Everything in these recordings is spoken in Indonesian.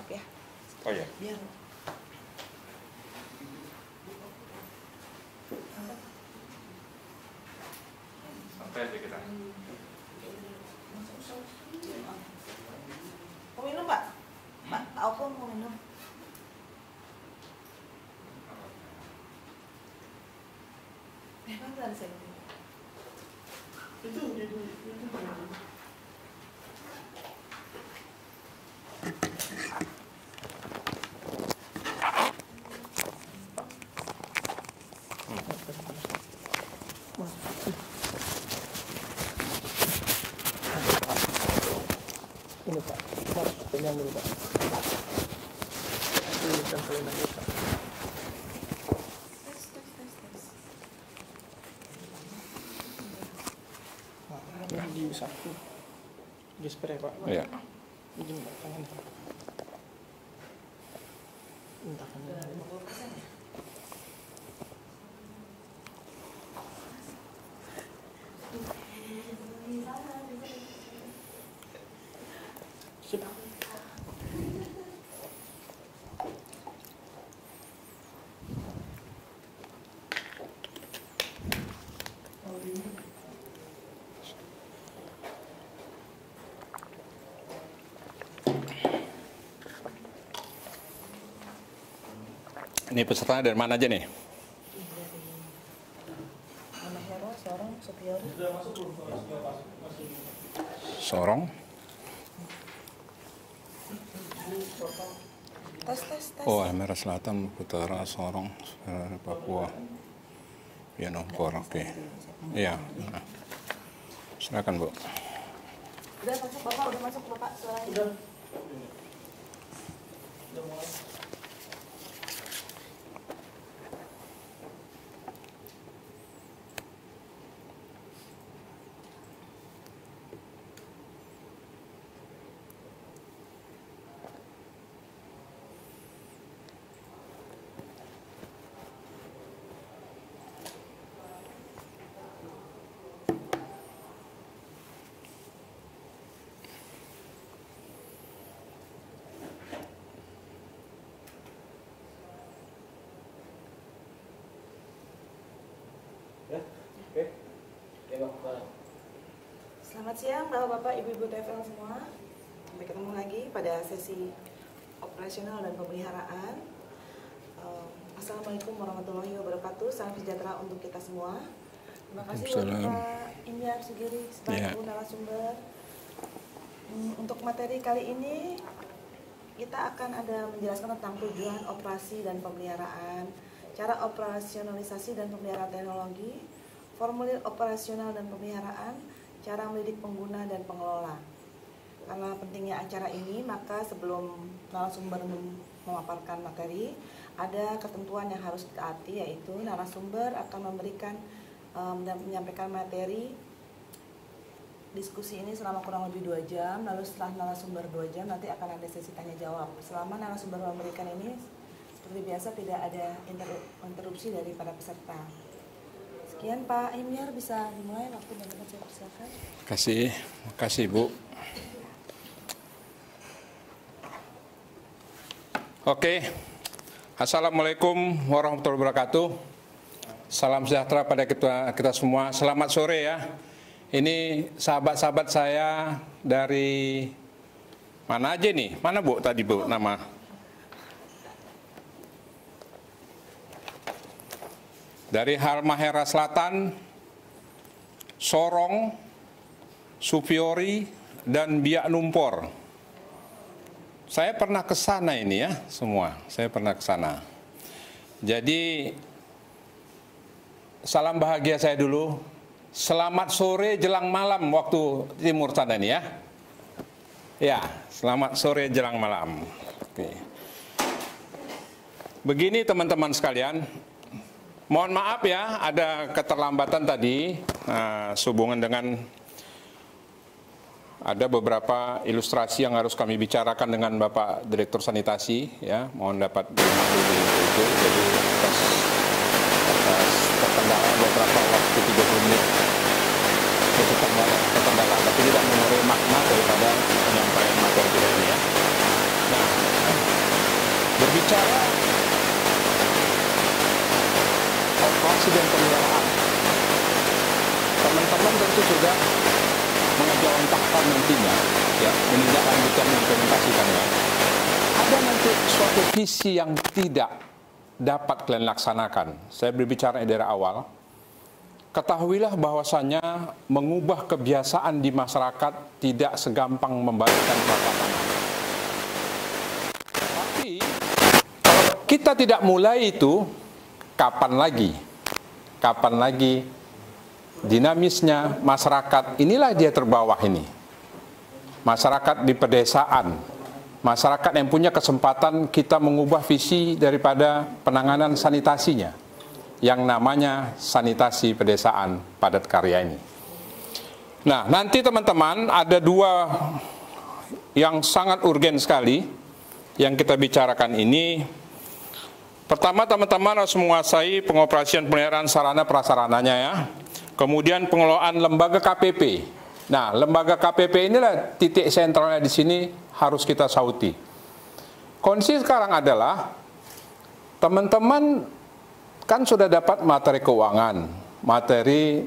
maaf ya. Oh ya. Biar Sampai aja kita. mau minum Pak? Pak Aupo mau minum? Bentar saya. Itu. Ini Pak, Mas, penyang dulu Pak. Ini tempelin aja Pak. Tes. Ini disapu. Di spray Pak. Iya. Izin Pak, tangan Pak. Entah kan. Udah 50% ya? Sip. Ini pesertanya dari mana aja nih? Mama Hero, Sorong, Supiori. Sorong. Tes. Oh, Halmahera Selatan, Utara, Sorong, Papua. Ya, Nongkor, oke. Iya. Nah. Silakan Bu. Udah masuk Bapak, udah masuk Bapak suaranya. Udah mulai. Selamat siang Bapak-Bapak, Ibu-Ibu TFL semua. Sampai ketemu lagi pada sesi operasional dan pemeliharaan. Assalamualaikum warahmatullahi wabarakatuh. Salam sejahtera untuk kita semua. Terima kasih Bapak Imyar Sugiri sebagai narasumber. Untuk materi kali ini kita akan ada menjelaskan tentang tujuan operasi dan pemeliharaan, cara operasionalisasi dan pemeliharaan teknologi, formulir operasional dan pemeliharaan, cara mendidik pengguna dan pengelola. Karena pentingnya acara ini, maka sebelum narasumber memaparkan materi, ada ketentuan yang harus ditaati, yaitu narasumber akan memberikan dan menyampaikan materi diskusi ini selama kurang lebih 2 jam, lalu setelah narasumber 2 jam nanti akan ada sesi tanya jawab. Selama narasumber memberikan ini, seperti biasa tidak ada interupsi dari para peserta. Sekian Pak Imyar, bisa dimulai waktu dan tempat saya persilakan. Kasih Bu. Oke. Assalamualaikum warahmatullahi wabarakatuh. Salam sejahtera pada kita semua. Selamat sore ya. Ini sahabat-sahabat saya dari mana aja nih? Mana Bu tadi Bu nama? Dari Halmahera Selatan, Sorong, Supiori, dan Biak Numfor. Saya pernah ke sana ini ya, semua. Saya pernah ke sana. Jadi, salam bahagia saya dulu. Selamat sore jelang malam waktu timur sana ini ya. Ya, selamat sore jelang malam. Oke. Begini teman-teman sekalian. Mohon maaf ya, ada keterlambatan tadi sehubungan dengan ada beberapa ilustrasi yang harus kami bicarakan dengan Bapak Direktur Sanitasi, ya, mohon dapat dimaklumi itu. Jadi atas terkendala beberapa waktu 30 menit itu terkendala, tapi tidak mengurangi makna daripada penyampaian materi kita ini ya. Nah, berbicara operasi dan pemeliharaan, teman-teman tentu sudah mengajarkan nantinya, ya, menindaklanjuti dan implementasikannya. Ada nanti suatu visi yang tidak dapat kalian laksanakan. Saya berbicara dari awal. Ketahuilah bahwasanya mengubah kebiasaan di masyarakat tidak segampang membalikkan telapak tangan. Tapi kalau kita tidak mulai itu, kapan lagi? Kapan lagi dinamisnya masyarakat? Inilah dia terbawah ini. Masyarakat di pedesaan, masyarakat yang punya kesempatan kita mengubah visi daripada penanganan sanitasinya, yang namanya sanitasi pedesaan padat karya ini. Nah, nanti teman-teman ada dua yang sangat urgen sekali yang kita bicarakan ini. Pertama, teman-teman harus menguasai pengoperasian pemeliharaan sarana prasarananya, ya. Kemudian pengelolaan lembaga KPP. Nah, lembaga KPP inilah titik sentralnya di sini harus kita sauti. Kondisi sekarang adalah teman-teman kan sudah dapat materi keuangan, materi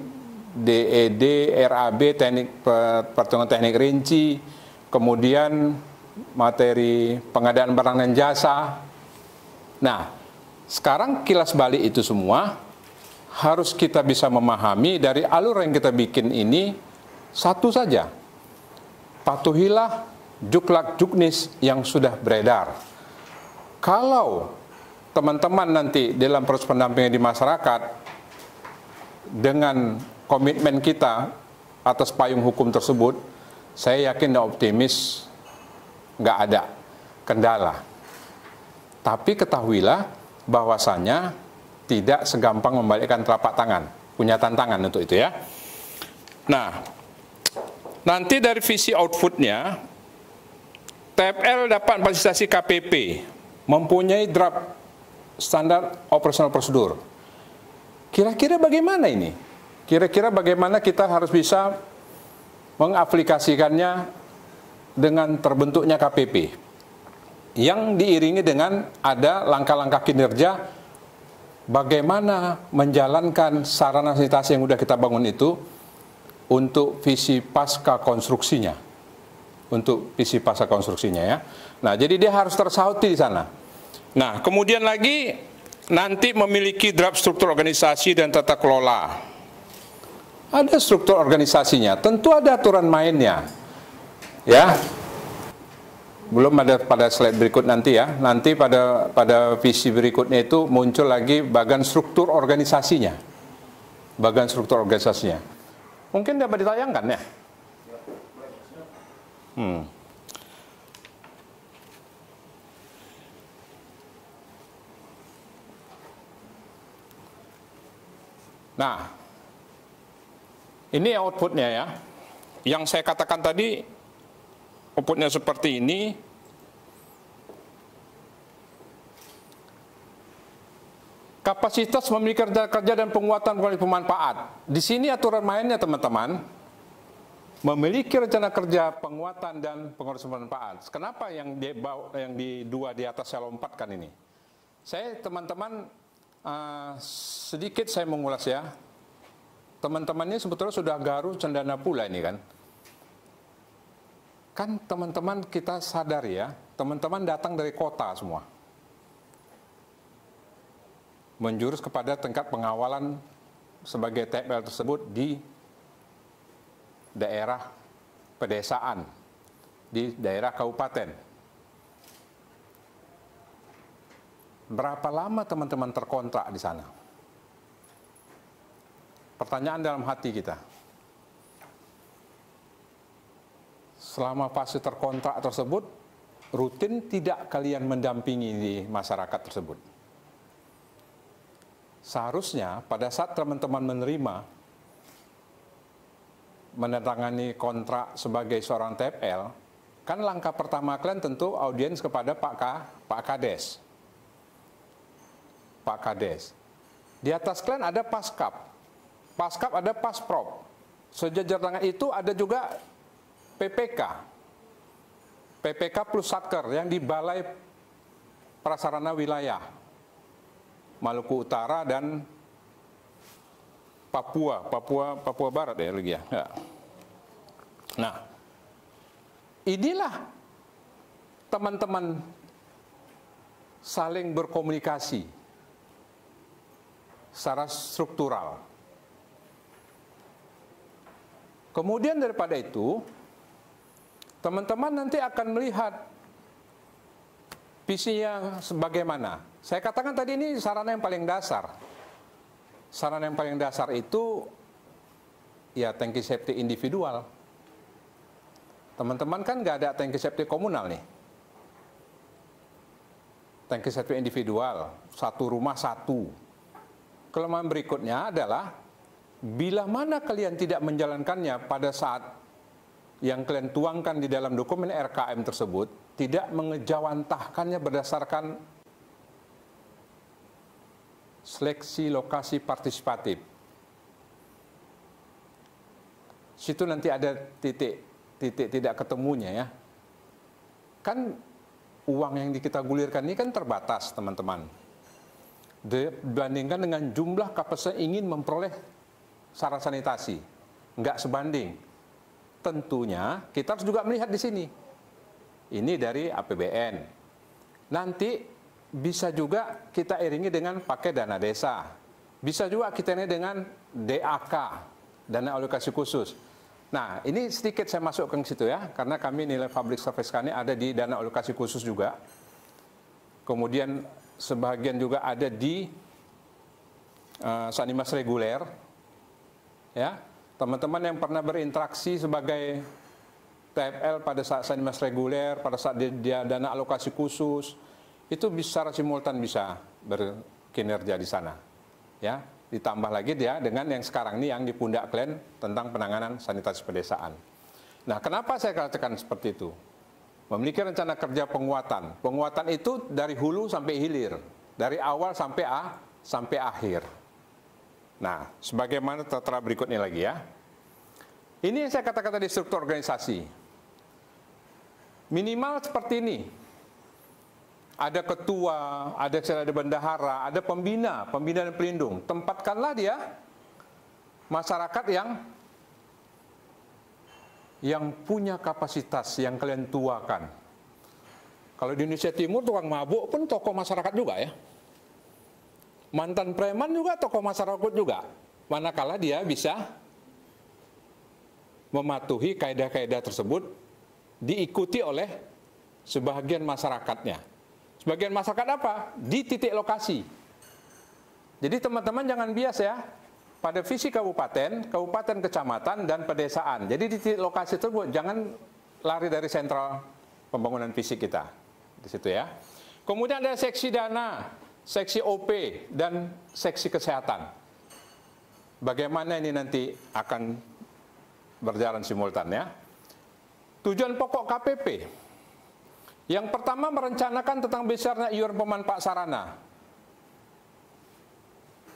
DED, RAB, teknik perhitungan teknik rinci, kemudian materi pengadaan barang dan jasa. Nah, sekarang kilas balik itu semua harus kita bisa memahami dari alur yang kita bikin ini satu saja. Patuhilah juklak juknis yang sudah beredar. Kalau teman-teman nanti dalam proses pendampingan di masyarakat dengan komitmen kita atas payung hukum tersebut, saya yakin dan optimis nggak ada kendala. Tapi ketahuilah bahwasanya tidak segampang membalikkan telapak tangan, punya tantangan untuk itu, ya. Nah, nanti dari visi outputnya, TFL dapat fasilitasi KPP, mempunyai draft standar operasional prosedur. Kira-kira bagaimana ini? Kira-kira bagaimana kita harus bisa mengaplikasikannya dengan terbentuknya KPP yang diiringi dengan ada langkah-langkah kinerja bagaimana menjalankan sarana sanitasi yang sudah kita bangun itu untuk visi pasca konstruksinya. Untuk visi pasca konstruksinya, ya. Nah, jadi dia harus tersauti di sana. Nah, kemudian lagi nanti memiliki draft struktur organisasi dan tata kelola. Ada struktur organisasinya, tentu ada aturan mainnya, ya. Belum ada pada slide berikut nanti, ya. Nanti pada visi berikutnya itu muncul lagi bagian struktur organisasinya, bagian struktur organisasinya. Mungkin dapat ditayangkan, ya. Nah, ini outputnya, ya. Yang saya katakan tadi, outputnya seperti ini. Kapasitas memiliki kerja dan penguatan pemanfaat. Di sini aturan mainnya, teman-teman. Memiliki rencana kerja, penguatan, dan pengurusan pemanfaat. Kenapa yang di dua di atas saya lompatkan ini? Saya, teman-teman, sedikit saya mengulas, ya. Teman-teman ini sebetulnya sudah garu cendana pula ini, kan. Kan teman-teman kita sadar, ya, teman-teman datang dari kota semua. Menjurus kepada tingkat pengawalan sebagai TFL tersebut di daerah pedesaan, di daerah kabupaten. Berapa lama teman-teman terkontrak di sana? Pertanyaan dalam hati kita. Selama fase terkontrak tersebut, rutin tidak kalian mendampingi di masyarakat tersebut? Seharusnya pada saat teman-teman menerima, menandatangani kontrak sebagai seorang TFL, kan langkah pertama kalian tentu audiens kepada Pak Kades. Pak Kades. Di atas kalian ada Paskap. Paskap ada Pasprov. Sejajar dengan itu ada juga PPK. PPK plus Satker yang di Balai prasarana wilayah Maluku Utara dan Papua Barat ya lagi ya. Nah, inilah teman-teman saling berkomunikasi secara struktural. Kemudian daripada itu, teman-teman nanti akan melihat visinya sebagaimana. Saya katakan tadi ini sarana yang paling dasar. Sarana yang paling dasar itu ya tangki septic individual. Teman-teman kan nggak ada tangki septic komunal nih. Tangki septic individual, satu rumah satu. Kelemahan berikutnya adalah bila mana kalian tidak menjalankannya pada saat yang kalian tuangkan di dalam dokumen RKM tersebut, tidak mengejawantahkannya berdasarkan seleksi lokasi partisipatif. Situ nanti ada titik tidak ketemunya ya. Kan uang yang kita gulirkan ini kan terbatas, teman-teman. Dibandingkan dengan jumlah kapasitas ingin memperoleh sarana sanitasi, nggak sebanding. Tentunya kita harus juga melihat di sini. Ini dari APBN. Nanti bisa juga kita iringi dengan pakai dana desa. Bisa juga kita ini dengan DAK, dana alokasi khusus. Nah, ini sedikit saya masukkan ke situ ya, karena kami nilai public service kami ada di dana alokasi khusus juga. Kemudian sebagian juga ada di Sanimas reguler. Ya, teman-teman yang pernah berinteraksi sebagai TFL pada saat Sanimas reguler, pada saat dia dana alokasi khusus, itu secara simultan bisa berkinerja di sana. Ya, ditambah lagi dia dengan yang sekarang ini yang di pundak kalian tentang penanganan sanitasi pedesaan. Nah, kenapa saya katakan seperti itu? Memiliki rencana kerja penguatan. Penguatan itu dari hulu sampai hilir, dari awal sampai akhir. Nah, sebagaimana tertera berikutnya lagi ya. Ini yang saya katakan tadi, struktur organisasi. Minimal seperti ini. Ada ketua, ada bendahara, ada pembina dan pelindung. Tempatkanlah dia masyarakat yang punya kapasitas yang kalian tuakan. Kalau di Indonesia Timur tukang mabuk pun tokoh masyarakat juga ya. Mantan preman juga tokoh masyarakat juga. Manakala dia bisa mematuhi kaidah-kaidah tersebut diikuti oleh sebagian masyarakatnya. Sebagian masyarakat apa? Di titik lokasi. Jadi teman-teman jangan bias ya. Pada visi kabupaten, kecamatan, dan pedesaan. Jadi di titik lokasi tersebut jangan lari dari sentral pembangunan fisik kita. Di situ ya. Kemudian ada seksi dana, seksi OP, dan seksi kesehatan. Bagaimana ini nanti akan berjalan simultan ya. Tujuan pokok KPP. Yang pertama merencanakan tentang besarnya iuran pemanfaat sarana.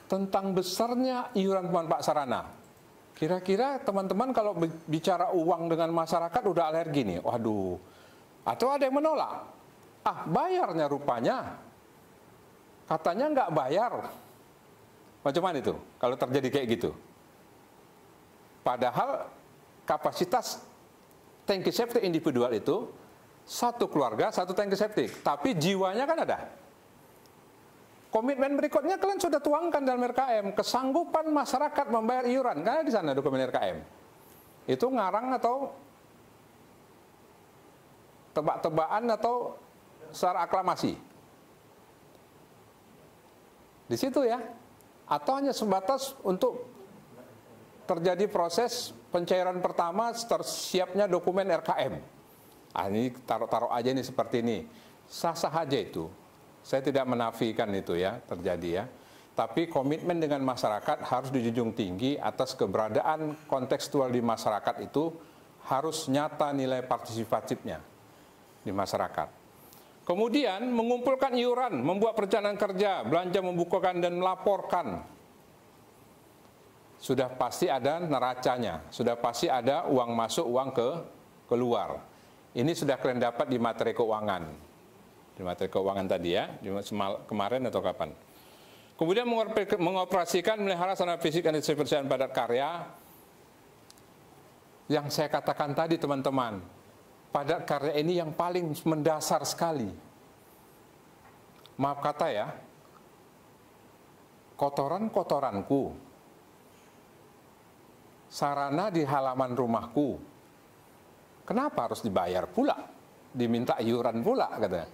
Tentang besarnya iuran pemanfaat sarana. Kira-kira teman-teman kalau bicara uang dengan masyarakat udah alergi nih. Waduh. Atau ada yang menolak. Ah, bayarnya rupanya. Katanya nggak bayar. Macam mana itu kalau terjadi kayak gitu? Padahal kapasitas tangki septic individual itu satu keluarga, satu tangki septic. Tapi jiwanya kan ada. Komitmen berikutnya kalian sudah tuangkan dalam RKM. Kesanggupan masyarakat membayar iuran. Karena di sana dokumen RKM. Itu ngarang atau tebak-tebakan atau secara aklamasi. Di situ ya. Atau hanya sebatas untuk terjadi proses pencairan pertama tersiapnya dokumen RKM. Ah, ini taruh-taruh aja nih seperti ini. Sah-sah aja itu. Saya tidak menafikan itu ya, terjadi ya. Tapi komitmen dengan masyarakat harus dijunjung tinggi atas keberadaan kontekstual di masyarakat itu harus nyata nilai partisipatifnya di masyarakat. Kemudian mengumpulkan iuran, membuat perencanaan kerja, belanja membukukan dan melaporkan. Sudah pasti ada neracanya, sudah pasti ada uang masuk, uang keluar. Ini sudah kalian dapat di materi keuangan. di materi keuangan tadi ya, kemarin atau kapan. Kemudian mengoperasikan melihara sarana fisik dan kebersihan padat karya. Yang saya katakan tadi teman-teman, padat karya ini yang paling mendasar sekali. Maaf kata ya, kotoran-kotoranku, sarana di halaman rumahku, kenapa harus dibayar pula? Diminta iuran pula katanya.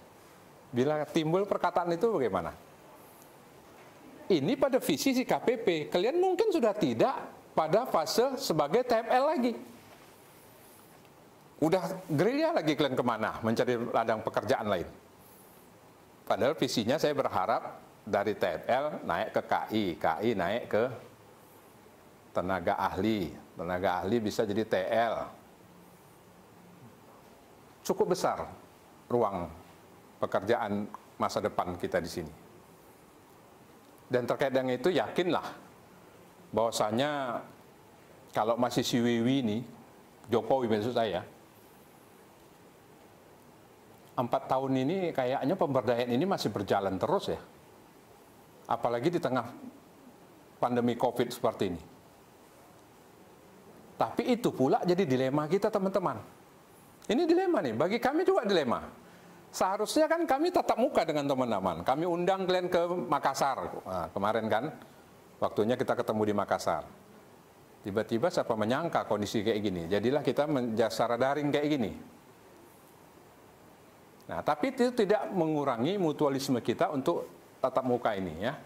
Bila timbul perkataan itu bagaimana? Ini pada visi si KPP, kalian mungkin sudah tidak pada fase sebagai TFL lagi. Udah gerilya lagi kalian kemana, mencari ladang pekerjaan lain. Padahal visinya saya berharap dari TFL naik ke KI naik ke tenaga ahli bisa jadi TL. Cukup besar ruang pekerjaan masa depan kita di sini. Dan terkait dengan itu yakinlah bahwasanya kalau masih si Wiwi ini, Jokowi maksud saya, 4 tahun ini kayaknya pemberdayaan ini masih berjalan terus ya. Apalagi di tengah pandemi COVID seperti ini. Tapi itu pula jadi dilema kita teman-teman. Ini dilema nih, bagi kami juga dilema. Seharusnya kan kami tatap muka dengan teman-teman. Kami undang kalian ke Makassar. Nah, kemarin kan waktunya kita ketemu di Makassar. Tiba-tiba siapa menyangka kondisi kayak gini. Jadilah kita secara daring kayak gini. Nah, tapi itu tidak mengurangi mutualisme kita untuk tatap muka ini ya.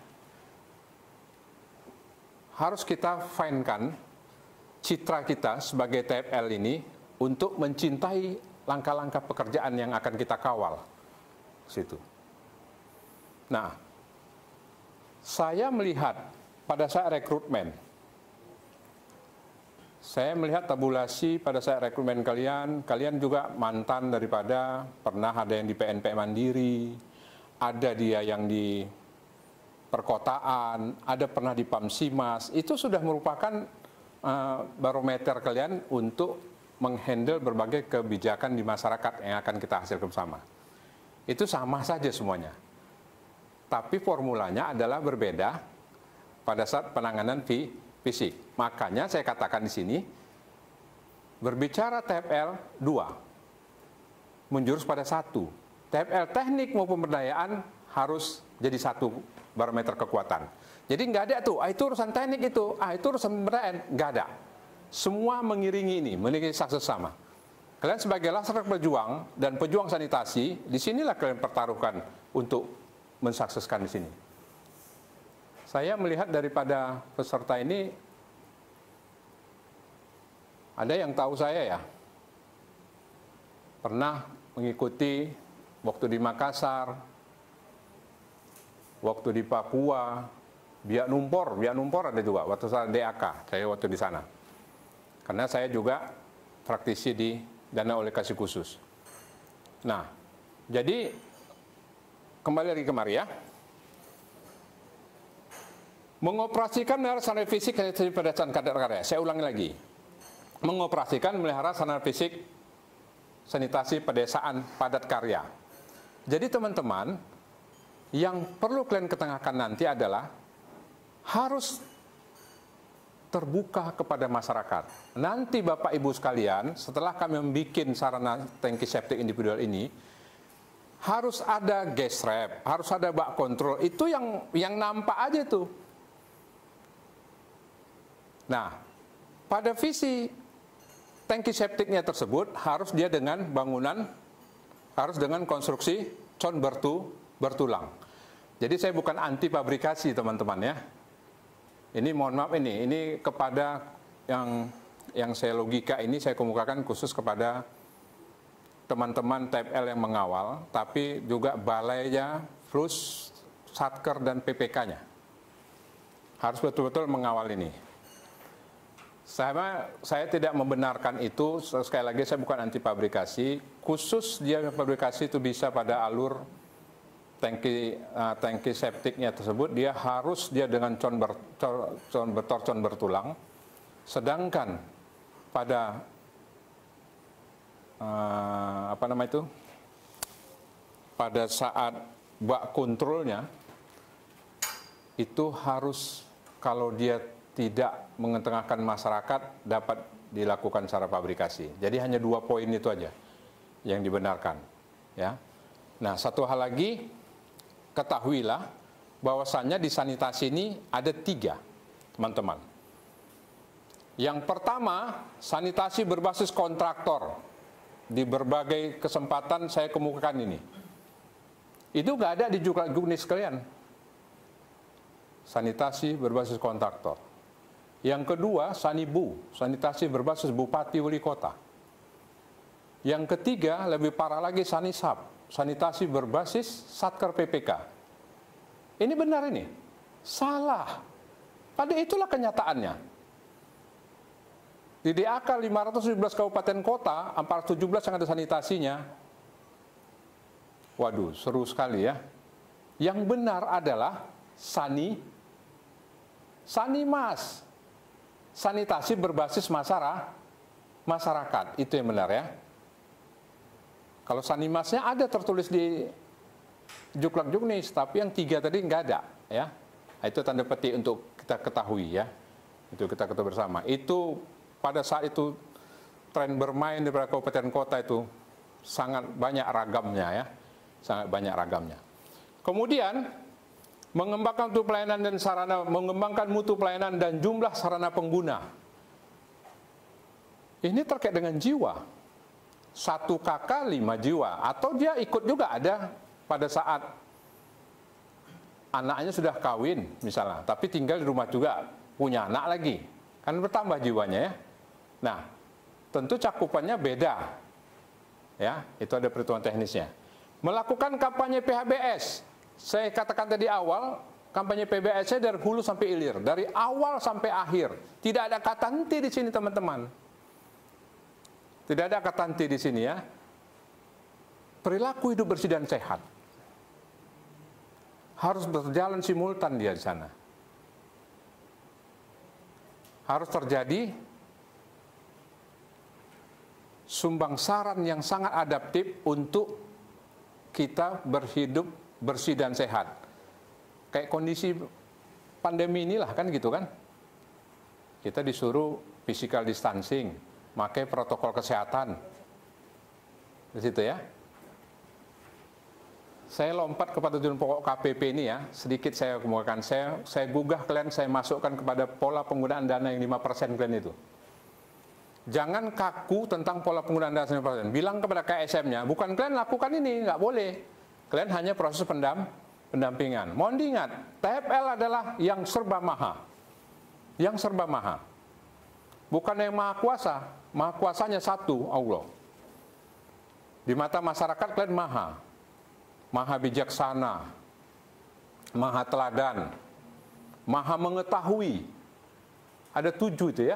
Harus kita fine-kan citra kita sebagai TFL ini untuk mencintai langkah-langkah pekerjaan yang akan kita kawal situ. Nah, saya melihat pada saat rekrutmen, saya melihat tabulasi pada saat rekrutmen kalian juga mantan daripada, pernah ada yang di PNP Mandiri, ada dia yang di perkotaan, ada pernah di Pamsimas. Itu sudah merupakan barometer kalian untuk menghandle berbagai kebijakan di masyarakat yang akan kita hasilkan bersama. Itu sama saja semuanya. Tapi formulanya adalah berbeda pada saat penanganan fisik. Makanya saya katakan di sini, berbicara TFL 2, menjurus pada 1. TFL teknik maupun pemberdayaan harus jadi satu barometer kekuatan. Jadi nggak ada tuh, itu urusan teknik itu urusan pemberdayaan, nggak ada. Semua mengiringi ini, memiliki sukses sama. Kalian sebagai laskar berjuang dan pejuang sanitasi, disinilah kalian pertaruhkan untuk mensukseskan di sini. Saya melihat daripada peserta ini, ada yang tahu saya ya, pernah mengikuti waktu di Makassar, waktu di Papua, Biak Numpor ada juga, waktu saya DAK, saya waktu di sana. Karena saya juga praktisi di dana alokasi khusus. Nah, jadi kembali lagi kemari ya. Mengoperasikan melihara sarana fisik pada padat karya. Saya ulangi lagi. Mengoperasikan melihara sarana fisik sanitasi pedesaan padat karya. Jadi teman-teman, yang perlu kalian ketengahkan nanti adalah harus terbuka kepada masyarakat. Nanti Bapak Ibu sekalian, setelah kami membuat sarana tangki septic individual ini, harus ada gas trap, harus ada bak kontrol. Itu yang nampak aja tuh. Nah, pada visi tangki septiknya tersebut harus dia dengan bangunan, harus dengan konstruksi con bertulang. Jadi saya bukan anti pabrikasi teman-teman ya. Ini mohon maaf ini kepada yang saya logika ini saya kemukakan khusus kepada teman-teman TFL yang mengawal, tapi juga balainya, plus Satker dan PPK-nya. Harus betul-betul mengawal ini. Saya tidak membenarkan itu, sekali lagi saya bukan anti pabrikasi, khusus dia pabrikasi itu bisa pada alur tangki septiknya tersebut, dia harus dengan con bertulang. Sedangkan pada pada saat bak kontrolnya itu harus, kalau dia tidak mengetengahkan masyarakat, dapat dilakukan secara fabrikasi. Jadi hanya 2 poin itu aja yang dibenarkan. Ya. Nah, satu hal lagi, ketahuilah bahwasannya di sanitasi ini ada 3, teman-teman. Yang pertama, sanitasi berbasis kontraktor. Di berbagai kesempatan saya kemukakan ini. Itu nggak ada di juknis kalian. Sanitasi berbasis kontraktor. Yang kedua, Sanibu, sanitasi berbasis bupati wali kota. Yang ketiga, lebih parah lagi, Sanisab, sanitasi berbasis Satker PPK. Ini benar ini? Salah. Pada itulah kenyataannya. Di DAK 517 kabupaten kota, 417 yang ada sanitasinya. Waduh, seru sekali ya. Yang benar adalah Sanimas, sanitasi berbasis masyarakat. Itu yang benar ya. Kalau Sanimasnya ada tertulis di Juklak Juknis, tapi yang 3 tadi nggak ada ya. Itu tanda petik untuk kita ketahui ya. Itu kita ketahui bersama. Itu pada saat itu tren bermain di kabupaten kota itu sangat banyak ragamnya ya. Sangat banyak ragamnya. Kemudian mengembangkan mutu pelayanan dan sarana, mengembangkan mutu pelayanan dan jumlah sarana pengguna. Ini terkait dengan jiwa. 1 kakak 5 jiwa, atau dia ikut juga ada pada saat anaknya sudah kawin misalnya, tapi tinggal di rumah juga, punya anak lagi, kan bertambah jiwanya ya. Nah, tentu cakupannya beda ya, itu ada perhitungan teknisnya. Melakukan kampanye PHBS, saya katakan tadi awal, kampanye PHBS-nya dari hulu sampai hilir, dari awal sampai akhir, tidak ada kata henti di sini teman-teman. Tidak ada kata henti di sini ya. Perilaku hidup bersih dan sehat harus berjalan simultan dia di sana. Harus terjadi sumbangsaran yang sangat adaptif untuk kita berhidup bersih dan sehat. Kayak kondisi pandemi inilah kan gitu kan. Kita disuruh physical distancing, pakai protokol kesehatan. Di situ ya. Saya lompat kepada tujuan pokok KPP ini ya, sedikit saya kemukakan. Saya gugah kalian, saya masukkan kepada pola penggunaan dana yang 5% kalian itu. Jangan kaku tentang pola penggunaan dana 5%. Bilang kepada KSM-nya, bukan kalian lakukan ini, nggak boleh. Kalian hanya proses pendampingan. Mohon diingat, TFL adalah yang serba maha. Yang serba maha. Bukan yang maha kuasa. Maha kuasanya satu, Allah. Di mata masyarakat kalian maha. Maha bijaksana, maha teladan, maha mengetahui. Ada 7 itu ya.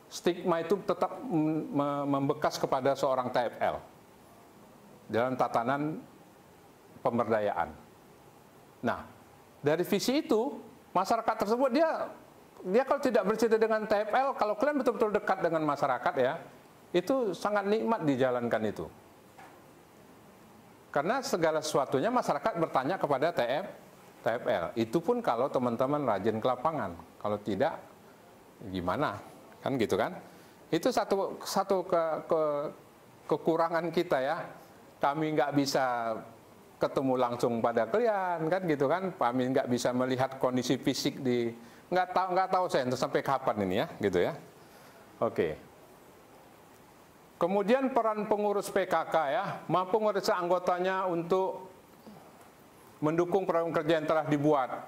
Stigma itu tetap membekas kepada seorang TFL dalam tatanan pemberdayaan. Nah, dari visi itu, masyarakat tersebut dia kalau tidak bercerita dengan TFL, kalau kalian betul-betul dekat dengan masyarakat ya, itu sangat nikmat dijalankan itu. Karena segala sesuatunya masyarakat bertanya kepada TFL. Itu pun kalau teman-teman rajin ke lapangan. Kalau tidak, gimana? Kan gitu kan? Itu satu kekurangan kita ya. Kami nggak bisa ketemu langsung pada kalian, kan gitu kan? Kami nggak bisa melihat kondisi fisik di, nggak tahu saya sampai kapan ini ya, gitu ya. Oke. Kemudian peran pengurus PKK ya, mampu mengurus anggotanya untuk mendukung program kerja yang telah dibuat.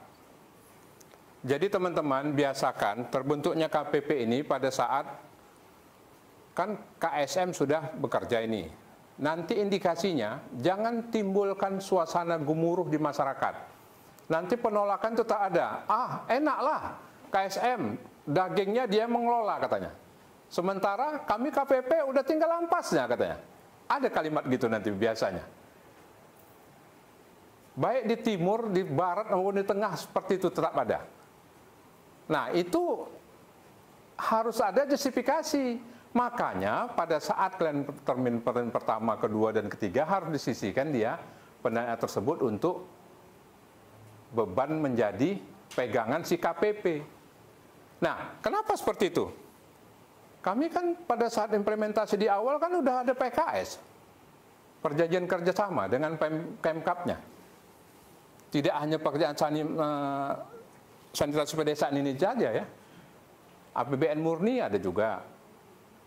Jadi teman-teman biasakan terbentuknya KPP ini pada saat kan KSM sudah bekerja ini. Nanti indikasinya jangan timbulkan suasana gemuruh di masyarakat. Nanti penolakan itu tak ada. Ah, enaklah KSM, dagingnya dia mengelola katanya. Sementara kami KPP udah tinggal ampasnya katanya. Ada kalimat gitu nanti biasanya. Baik di timur, di barat, maupun di tengah seperti itu tetap ada. Nah itu harus ada justifikasi. Makanya pada saat kalian termin pertama, kedua, dan ketiga harus disisihkan dia pendanaan tersebut untuk beban menjadi pegangan si KPP. Nah, kenapa seperti itu? Kami kan pada saat implementasi di awal kan udah ada PKS, perjanjian kerjasama dengan Pemkapnya. Tidak hanya pekerjaan sanitasi pedesaan ini saja ya, APBN murni ada juga,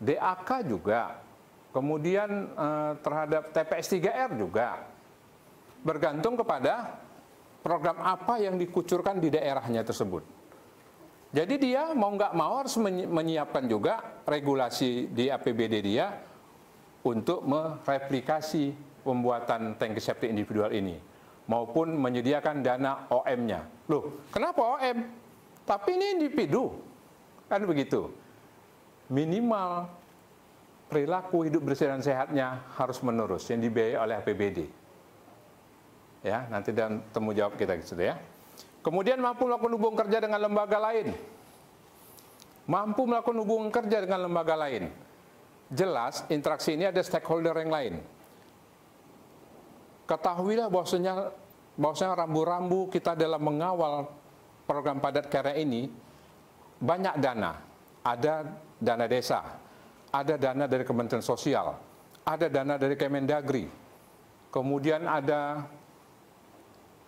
DAK juga, kemudian terhadap TPS 3R juga, bergantung kepada program apa yang dikucurkan di daerahnya tersebut. Jadi dia mau nggak mau harus menyiapkan juga regulasi di APBD dia untuk mereplikasi pembuatan tangki septic individual ini, maupun menyediakan dana OM-nya. Loh, kenapa OM? Tapi ini individu, kan begitu. Minimal perilaku hidup bersih dan sehatnya harus menurut yang dibiayai oleh APBD. Ya, nanti dan temu jawab kita gitu ya. Kemudian mampu melakukan hubungan kerja dengan lembaga lain. Mampu melakukan hubungan kerja dengan lembaga lain. Jelas interaksi ini ada stakeholder yang lain. Ketahuilah bahwasanya rambu-rambu kita dalam mengawal program padat karya ini banyak dana. Ada dana desa, ada dana dari Kementerian Sosial, ada dana dari Kemendagri. Kemudian ada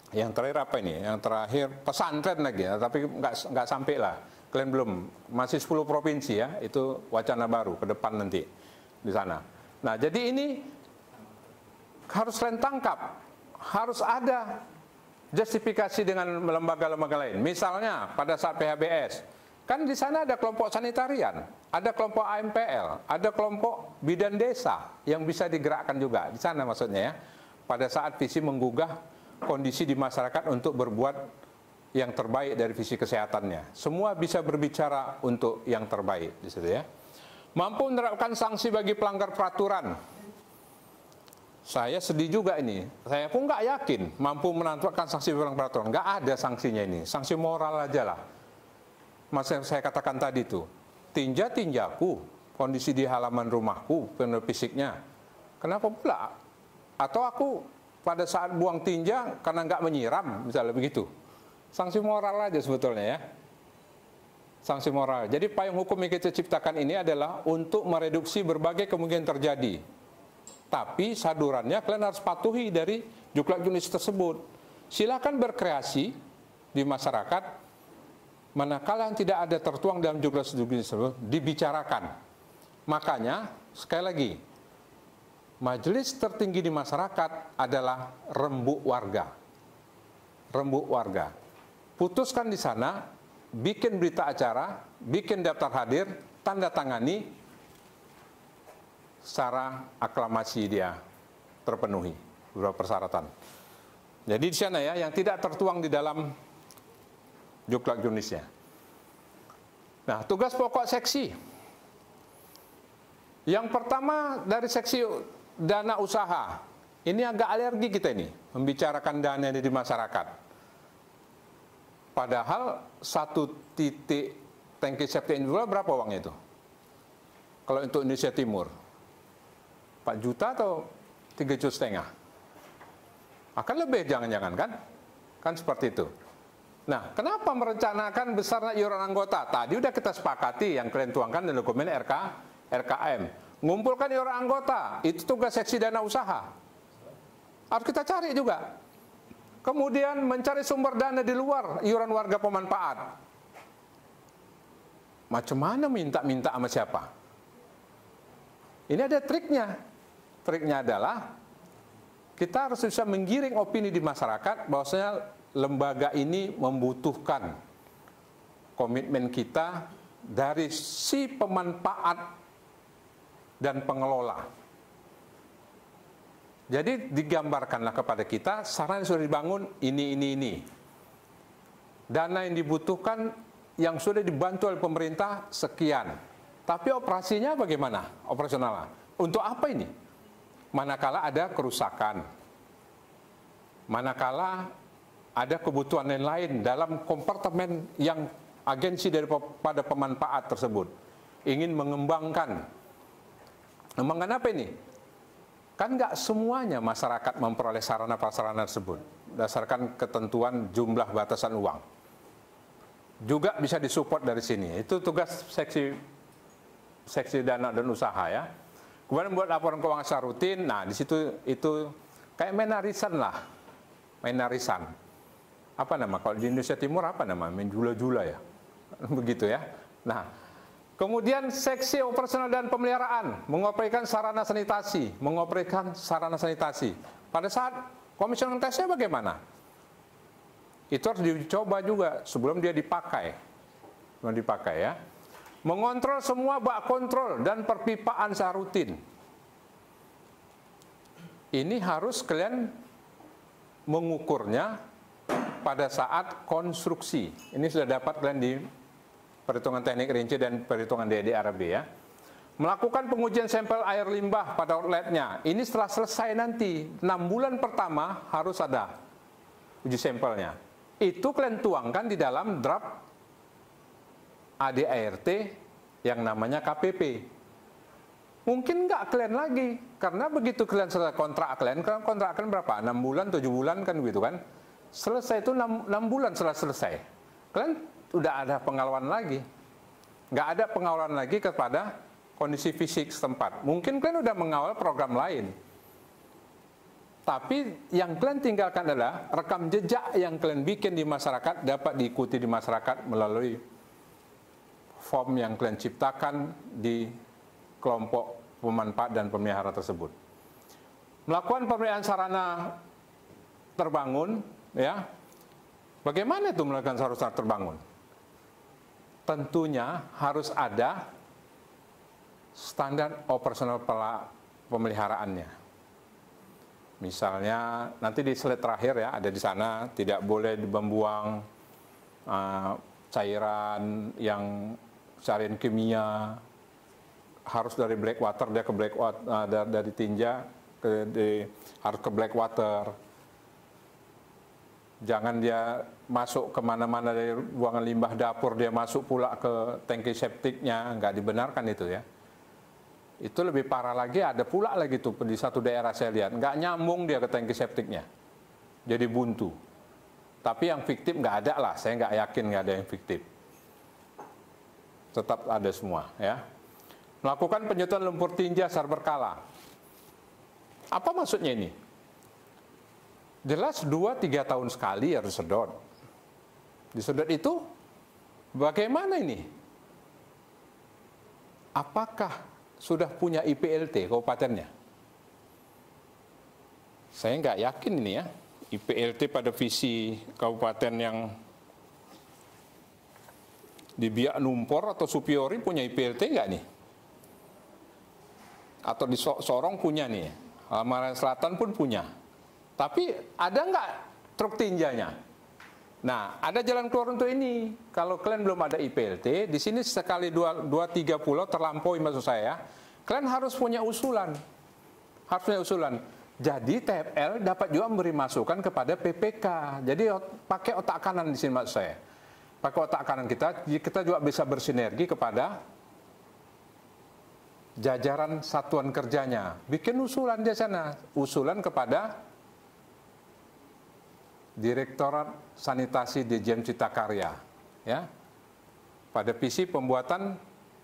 yang terakhir apa ini? Yang terakhir pesantren lagi ya, tapi nggak sampai lah. Kalian belum, masih 10 provinsi ya, itu wacana baru ke depan nanti di sana. Nah, jadi ini harus kalian tangkap, harus ada justifikasi dengan lembaga-lembaga lain. Misalnya pada saat PHBS, kan di sana ada kelompok sanitarian, ada kelompok AMPL, ada kelompok bidan desa yang bisa digerakkan juga di sana maksudnya ya. Pada saat visi menggugah kondisi di masyarakat untuk berbuat yang terbaik dari visi kesehatannya. Semua bisa berbicara untuk yang terbaik di situ ya. Mampu menerapkan sanksi bagi pelanggar peraturan. Saya sedih juga ini. Saya pun nggak yakin mampu menentukan sanksi pelanggar peraturan. Nggak ada sanksinya ini. Sanksi moral aja lah. Masa saya katakan tadi tuh, tinja-tinjaku, kondisi di halaman rumahku, penuh fisiknya. Kenapa pula? Atau aku pada saat buang tinja karena nggak menyiram, misalnya begitu. Sanksi moral aja sebetulnya ya. Sanksi moral. Jadi payung hukum yang kita ciptakan ini adalah untuk mereduksi berbagai kemungkinan terjadi. Tapi sadurannya kalian harus patuhi dari juklak junis tersebut. Silakan berkreasi di masyarakat, manakala yang tidak ada tertuang dalam juklak junis tersebut, dibicarakan. Makanya, sekali lagi, majelis tertinggi di masyarakat adalah rembuk warga. Rembuk warga. Putuskan di sana, bikin berita acara, bikin daftar hadir, tanda tangani, secara aklamasi dia terpenuhi beberapa persyaratan. Jadi di sana ya, yang tidak tertuang di dalam juklak junisnya. Nah, tugas pokok seksi. Yang pertama dari seksi dana usaha. Ini agak alergi kita ini, membicarakan dana ini di masyarakat. Padahal 1 titik tangki septic individual berapa uangnya itu? Kalau untuk Indonesia Timur 4 juta atau 3,5 juta? Akan lebih jangan-jangan kan? Kan seperti itu. Nah, kenapa merencanakan besarnya iuran anggota? Tadi udah kita sepakati yang kalian tuangkan di dokumen RKM. Ngumpulkan iuran anggota, itu tugas seksi dana usaha. Harus kita cari juga. Kemudian mencari sumber dana di luar iuran warga pemanfaat. Macam mana minta-minta sama siapa? Ini ada triknya. Triknya adalah kita harus bisa menggiring opini di masyarakat bahwasanya lembaga ini membutuhkan komitmen kita dari si pemanfaat dan pengelola. Jadi digambarkanlah kepada kita sarana yang sudah dibangun ini. Dana yang dibutuhkan yang sudah dibantu oleh pemerintah sekian. Tapi operasinya bagaimana? Operasionalnya. Untuk apa ini? Manakala ada kerusakan. Manakala ada kebutuhan lain dalam kompartemen yang agensi daripada pemanfaat tersebut ingin mengembangkan apa ini? Kan nggak semuanya masyarakat memperoleh sarana prasarana tersebut berdasarkan ketentuan jumlah batasan uang. Juga bisa disupport dari sini. Itu tugas seksi dana dan usaha ya. Kemudian buat laporan keuangan secara rutin. Nah di situ itu kayak main arisan lah, main arisan. Apa nama kalau di Indonesia Timur apa nama? Main jula-jula ya, begitu ya. Nah. Kemudian seksi operasional dan pemeliharaan, mengoperasikan sarana sanitasi, Pada saat komisioner tesnya bagaimana? Itu harus dicoba juga sebelum dia dipakai. Ya. Mengontrol semua bak kontrol dan perpipaan secara rutin. Ini harus kalian mengukurnya pada saat konstruksi. Ini sudah dapat kalian di perhitungan teknik rinci dan perhitungan DDRB ya. Melakukan pengujian sampel air limbah pada outletnya. Ini setelah selesai nanti, 6 bulan pertama harus ada uji sampelnya. Itu kalian tuangkan di dalam draft ADART yang namanya KPP. Mungkin nggak kalian lagi, karena begitu kalian selesai kontrak kalian berapa? 6 bulan, 7 bulan kan begitu kan? Selesai itu 6 bulan setelah selesai. Kalian udah ada pengawalan lagi, nggak ada pengawalan lagi kepada kondisi fisik setempat. Mungkin kalian udah mengawal program lain, tapi yang kalian tinggalkan adalah rekam jejak yang kalian bikin di masyarakat dapat diikuti di masyarakat melalui form yang kalian ciptakan di kelompok pemanfaat dan pemelihara tersebut. Melakukan pemeliharaan sarana terbangun, ya. Bagaimana itu melakukan sarana terbangun? Tentunya harus ada standar operasional pemeliharaannya. Misalnya nanti di slide terakhir ya ada di sana tidak boleh membuang cairan yang cairan kimia, harus dari black water dia ke black water, dari tinja harus ke black water. Jangan dia masuk kemana-mana dari buangan limbah dapur, dia masuk pula ke tangki septiknya, nggak dibenarkan itu ya. Itu lebih parah lagi, ada pula lagi tuh di satu daerah saya lihat, nggak nyambung dia ke tangki septiknya, jadi buntu. Tapi yang fiktif nggak ada lah, saya nggak yakin nggak ada yang fiktif. Tetap ada semua ya. Melakukan penyusutan lumpur tinja secara berkala. Apa maksudnya ini? Jelas 2-3 tahun sekali harus sedot. Disedot itu bagaimana ini? Apakah sudah punya IPLT kabupatennya? Saya nggak yakin ini ya. IPLT pada visi kabupaten yang di Biak Numpor atau Supiori punya IPLT nggak nih? Atau di Sorong punya nih? Halmahera Selatan pun punya. Tapi ada nggak truk tinjanya? Nah, ada jalan keluar untuk ini. Kalau kalian belum ada IPLT, di sini sekali 2-3 pulau terlampaui maksud saya. Kalian harus punya usulan. Harus punya usulan. Jadi TFL dapat juga memberi masukan kepada PPK. Jadi pakai otak kanan di sini maksud saya. Pakai otak kanan kita juga bisa bersinergi kepada jajaran satuan kerjanya. Bikin usulan di sana. Usulan kepada Direktorat Sanitasi Dirjen Cipta Karya, ya, pada visi pembuatan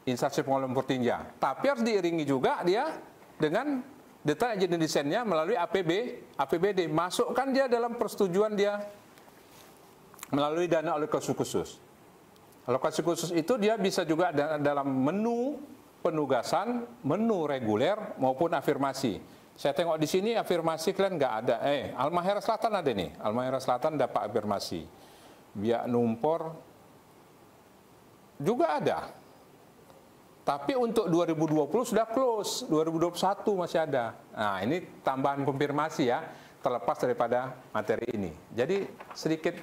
instansi pengelola lumpur tinja. Tapi harus diiringi juga dia dengan detail engineering desainnya melalui APBD. Masukkan dia dalam persetujuan dia melalui dana alokasi khusus. Alokasi khusus itu dia bisa juga dalam menu penugasan, menu reguler maupun afirmasi. Saya tengok di sini afirmasi kalian nggak ada. Halmahera Selatan ada nih. Halmahera Selatan dapat afirmasi. Biak Numpor juga ada. Tapi untuk 2020 sudah close, 2021 masih ada. Nah, ini tambahan konfirmasi ya, terlepas daripada materi ini. Jadi sedikit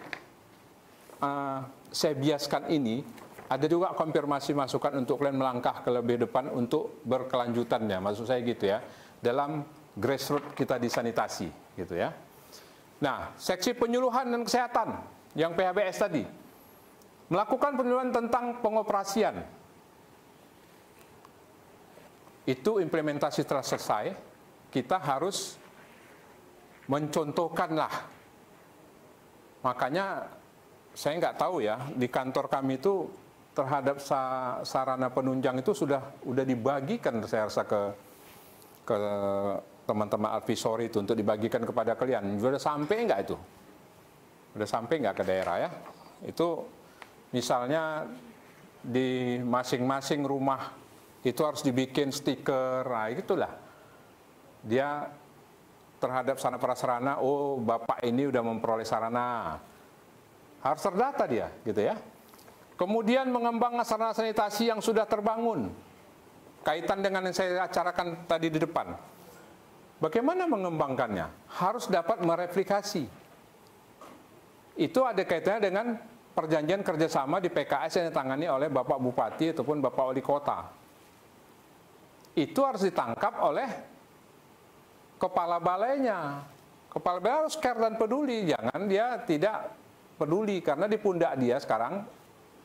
saya biaskan ini, ada juga konfirmasi masukan untuk kalian melangkah ke lebih depan untuk berkelanjutannya. Maksud saya gitu ya, dalam grassroots kita di sanitasi gitu ya. Nah, seksi penyuluhan dan kesehatan yang PHBS tadi melakukan penyuluhan tentang pengoperasian. Itu implementasi telah selesai kita harus mencontohkan lah. Makanya saya nggak tahu ya, di kantor kami itu terhadap sarana penunjang itu sudah dibagikan, saya rasa ke teman-teman advisory itu untuk dibagikan kepada kalian. Sudah sampai nggak itu? Sudah sampai nggak ke daerah ya? Itu misalnya di masing-masing rumah itu harus dibikin stiker, nah itulah. Dia terhadap sarana prasarana, oh bapak ini udah memperoleh sarana. Harus terdata dia, gitu ya. Kemudian mengembangkan sarana sanitasi yang sudah terbangun. Kaitan dengan yang saya acarakan tadi di depan. Bagaimana mengembangkannya? Harus dapat mereplikasi. Itu ada kaitannya dengan perjanjian kerjasama di PKS yang ditangani oleh Bapak Bupati ataupun Bapak Wali Kota. Itu harus ditangkap oleh kepala balainya. Kepala balai harus care dan peduli. Jangan dia tidak peduli, karena di pundak dia sekarang,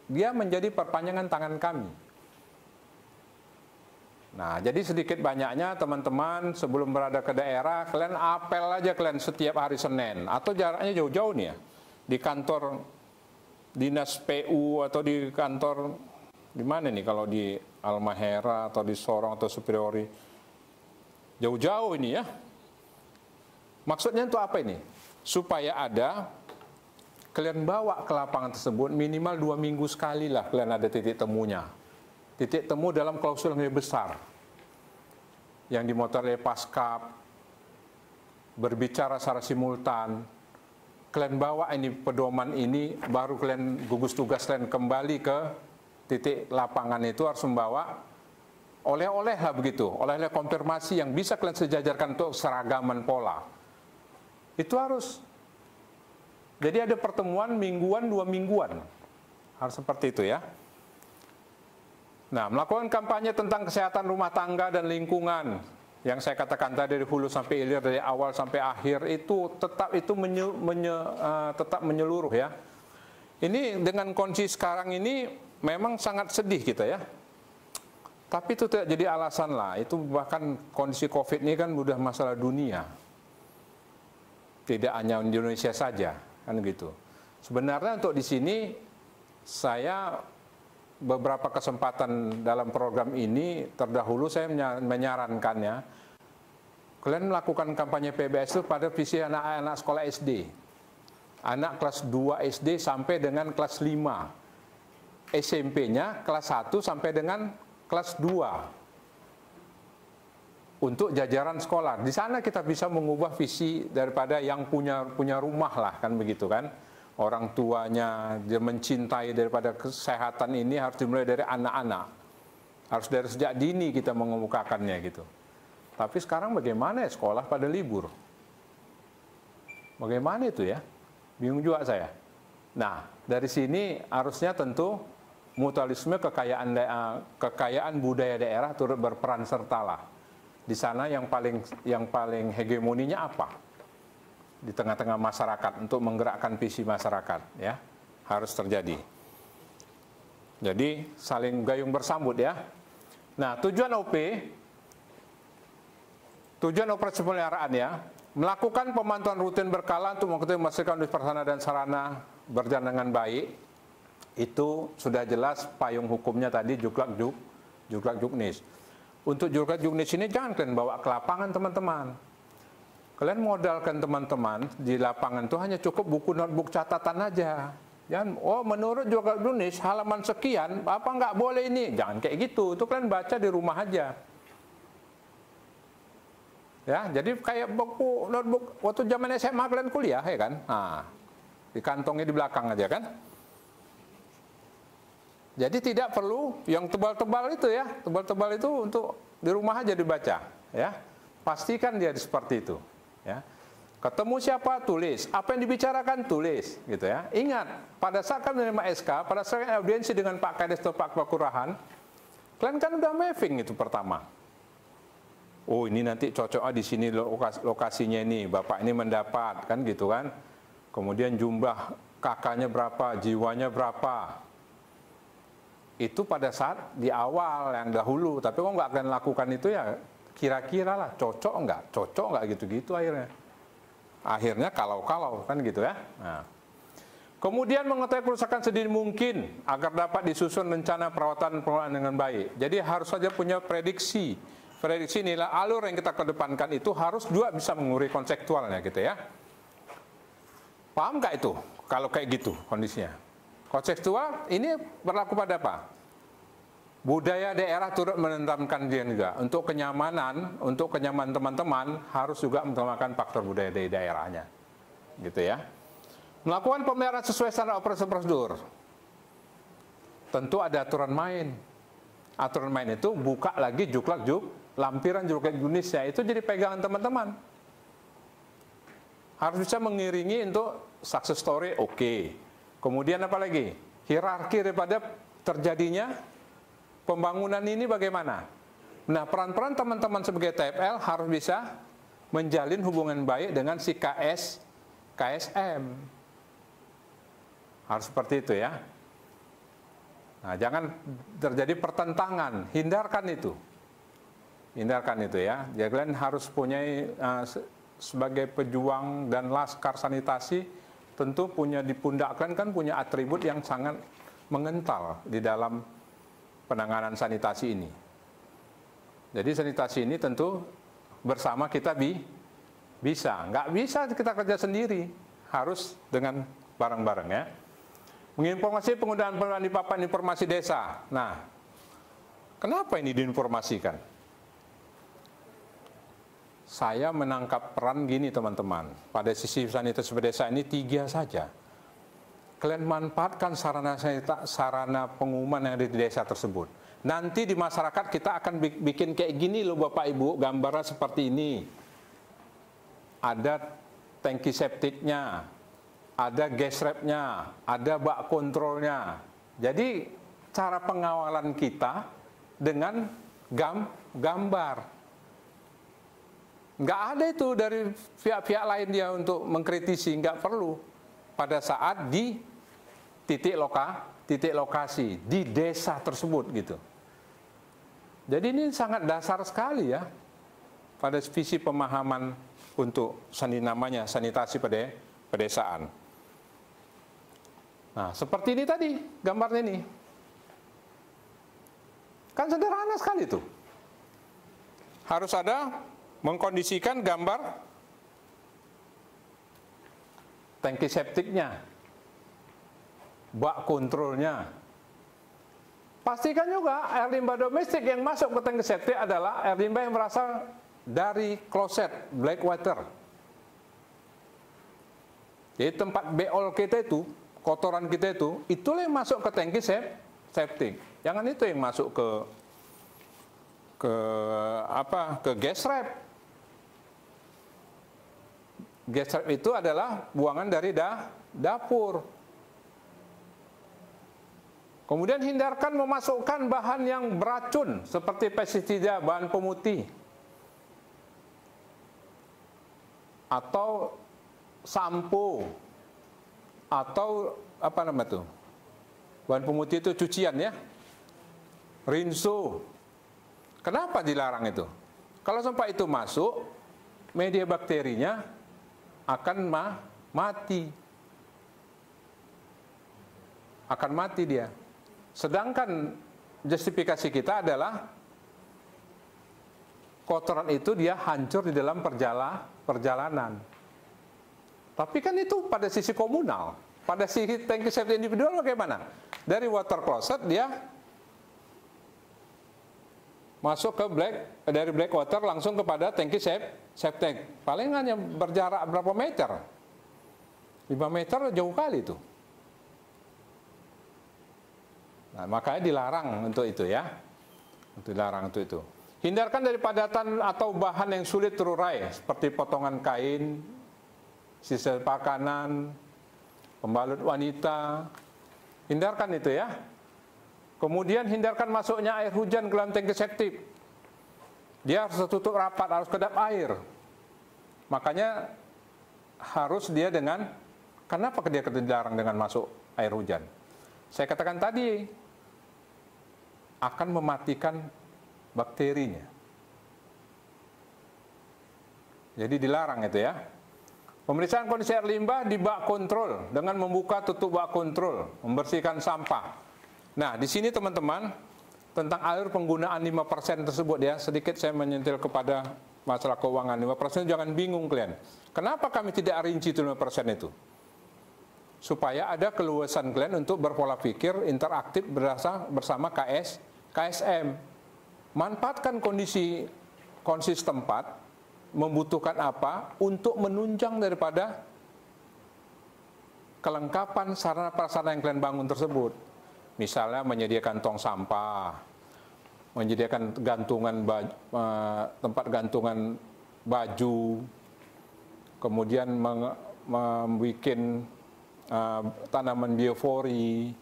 dia menjadi perpanjangan tangan kami. Nah, jadi sedikit banyaknya teman-teman sebelum berada ke daerah, kalian apel aja kalian setiap hari Senin. Atau jaraknya jauh-jauh nih ya. Di kantor dinas PU atau di kantor, di mana nih kalau di Halmahera atau di Sorong atau Superiori. Jauh-jauh ini ya. Maksudnya untuk apa ini? Supaya ada, kalian bawa ke lapangan tersebut minimal 2 minggu sekali lah kalian ada titik temunya. Titik temu dalam klausul yang lebih besar. Yang dimotori oleh Paskap, berbicara secara simultan. Kalian bawa ini pedoman ini, baru kalian gugus tugas kalian kembali ke titik lapangan itu harus membawa oleh-oleh lah begitu. Oleh-oleh konfirmasi yang bisa kalian sejajarkan untuk seragaman pola. Itu harus. Jadi ada pertemuan mingguan, 2 mingguan. Harus seperti itu ya. Nah, melakukan kampanye tentang kesehatan rumah tangga dan lingkungan. Yang saya katakan tadi dari hulu sampai hilir, dari awal sampai akhir, itu tetap itu tetap menyeluruh ya. Ini dengan kondisi sekarang ini memang sangat sedih kita ya. Tapi itu tidak jadi alasan lah. Itu bahkan kondisi COVID ini kan udah masalah dunia. Tidak hanya di Indonesia saja, kan gitu. Sebenarnya untuk di sini saya beberapa kesempatan dalam program ini terdahulu saya menyarankannya, kalian melakukan kampanye PBS itu pada visi anak-anak sekolah SD, anak kelas 2 SD sampai dengan kelas 5, SMP-nya kelas 1 sampai dengan kelas 2 untuk jajaran sekolah. Di sana kita bisa mengubah visi daripada yang punya rumah lah, kan begitu kan. Orang tuanya dia mencintai daripada kesehatan ini harus dimulai dari anak-anak. Harus dari sejak dini kita mengemukakannya gitu. Tapi sekarang bagaimana ya, sekolah pada libur? Bagaimana itu ya? Bingung juga saya. Nah, dari sini harusnya tentu mutualisme kekayaan budaya daerah turut berperan sertalah. Di sana yang paling hegemoninya apa? Di tengah-tengah masyarakat untuk menggerakkan visi masyarakat ya, harus terjadi. Jadi saling gayung bersambut ya. Nah, tujuan operasi pemeliharaan ya, melakukan pemantauan rutin berkala untuk memastikan prasarana dan sarana berjalan dengan baik. Itu sudah jelas payung hukumnya tadi, juklak juknis. Untuk juklak juknis ini jangan kalian bawa ke lapangan teman-teman. Kalian modalkan teman-teman di lapangan itu hanya cukup buku notebook catatan aja. Jangan, oh menurut juklak juknis halaman sekian, apa nggak boleh ini? Jangan kayak gitu. Itu kalian baca di rumah aja. Ya, jadi kayak buku notebook waktu zaman SMA kalian kuliah ya kan? Nah, di kantongnya di belakang aja kan? Jadi tidak perlu yang tebal-tebal itu ya, tebal-tebal itu untuk di rumah aja dibaca, ya. Pastikan dia seperti itu, ya. Ketemu siapa, tulis. Apa yang dibicarakan, tulis, gitu ya. Ingat, pada saat kalian menerima SK, pada saat audiensi dengan Pak Kades atau Pak Kelurahan, kalian kan udah mapping itu pertama. Oh ini nanti cocoknya di sini lokasinya ini, Bapak ini mendapat, kan gitu kan. Kemudian jumlah kakaknya berapa, jiwanya berapa. Itu pada saat di awal yang dahulu, tapi kok nggak akan lakukan itu ya, kira-kira lah cocok nggak gitu-gitu akhirnya kalau kan gitu ya. Nah. Kemudian mengetahui kerusakan sedini mungkin agar dapat disusun rencana perawatan pengelolaan dengan baik. Jadi harus saja punya prediksi nilai alur yang kita kedepankan itu harus juga bisa mengurai konseptualnya gitu ya. Paham nggak itu kalau kayak gitu kondisinya? Konseptual ini berlaku pada apa? Budaya daerah turut menentukan dia juga. Untuk kenyamanan teman-teman harus juga mengutamakan faktor budaya dari daerahnya. Gitu ya. Melakukan pemeliharaan sesuai standar operasi prosedur. Tentu ada aturan main. Aturan main itu buka lagi lampiran juklak Indonesia itu jadi pegangan teman-teman. Harus bisa mengiringi untuk success story, oke. Kemudian apa lagi? Hierarki daripada terjadinya pembangunan ini bagaimana? Nah, peran-peran teman-teman sebagai TFL harus bisa menjalin hubungan baik dengan si KSM. Harus seperti itu ya. Nah, jangan terjadi pertentangan, hindarkan itu ya. Jadi kalian harus punya sebagai pejuang dan laskar sanitasi, tentu punya di pundak kalian kan punya atribut yang sangat mengental di dalam penanganan sanitasi ini. Jadi sanitasi ini tentu bersama kita bisa. Nggak bisa kita kerja sendiri, harus dengan bareng-bareng ya. Menginformasi penggunaan di papan informasi desa. Nah, kenapa ini diinformasikan? Saya menangkap peran gini teman-teman. Pada sisi sanitasi desa ini 3 saja. Kalian manfaatkan sarana pengumuman yang ada di desa tersebut. Nanti di masyarakat kita akan bikin kayak gini loh Bapak Ibu, gambarnya seperti ini. Ada tangki septiknya, ada gas trapnya, ada bak kontrolnya. Jadi cara pengawalan kita dengan gambar. Nggak ada itu dari pihak-pihak lain dia untuk mengkritisi, nggak perlu. Pada saat di titik lokasi di desa tersebut gitu. Jadi ini sangat dasar sekali ya pada visi pemahaman untuk namanya sanitasi pedesaan. Nah, seperti ini tadi gambarnya ini. Kan sederhana sekali tuh. Harus ada mengkondisikan gambar tangki septiknya, bak kontrolnya. Pastikan juga air limbah domestik yang masuk ke tangki septik adalah air limbah yang berasal dari kloset, black water. Jadi tempat beol kita itu, kotoran kita itu, itulah yang masuk ke tangki septik. Jangan itu yang masuk ke gas trap. Gas trap itu adalah buangan dari dapur. Kemudian hindarkan memasukkan bahan yang beracun seperti pestisida, bahan pemutih, atau sampo, atau apa namanya tuh? Bahan pemutih itu cucian ya, rinso. Kenapa dilarang itu? Kalau sampai itu masuk, media bakterinya akan mati. Akan mati dia. Sedangkan justifikasi kita adalah kotoran itu dia hancur di dalam perjalanan. Tapi kan itu pada sisi komunal. Pada sisi tangki septic individual bagaimana? Dari water closet dia masuk ke dari black water langsung kepada tangki septic. Paling hanya berjarak berapa meter? 5 meter jauh kali itu. Nah, makanya dilarang untuk itu ya. Dilarang untuk itu. Hindarkan dari padatan atau bahan yang sulit terurai seperti potongan kain, sisa makanan, pembalut wanita. Hindarkan itu ya. Kemudian hindarkan masuknya air hujan ke dalam tangki septik. Dia harus tertutup rapat, harus kedap air. Makanya harus dia kenapa dia dilarang dengan masuk air hujan? Saya katakan tadi, akan mematikan bakterinya. Jadi dilarang itu ya. Pemeriksaan kondisi air limbah di bak kontrol dengan membuka tutup bak kontrol, membersihkan sampah. Nah, di sini teman-teman, tentang air penggunaan 5% tersebut ya, sedikit saya menyentil kepada masalah keuangan. 5% jangan bingung kalian. Kenapa kami tidak rinci itu 5% itu? Supaya ada keluasan kalian untuk berpola pikir interaktif bersama KSM. Manfaatkan kondisi tempat, membutuhkan apa untuk menunjang daripada kelengkapan sarana prasarana yang kalian bangun tersebut. Misalnya menyediakan tong sampah, menyediakan tempat gantungan baju, kemudian membuat tanaman biofori,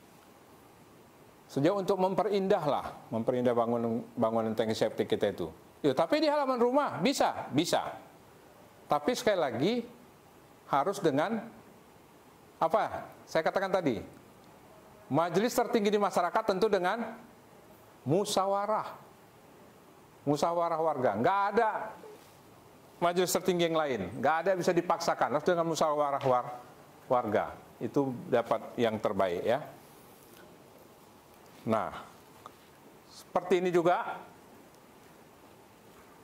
sejauh untuk memperindah bangunan tangki septik kita itu. Ya, tapi di halaman rumah bisa. Tapi sekali lagi harus dengan apa? Saya katakan tadi, majelis tertinggi di masyarakat tentu dengan musyawarah warga. Nggak ada majelis tertinggi yang lain, nggak ada bisa dipaksakan, harus dengan musyawarah warga. Itu dapat yang terbaik ya. Nah, seperti ini juga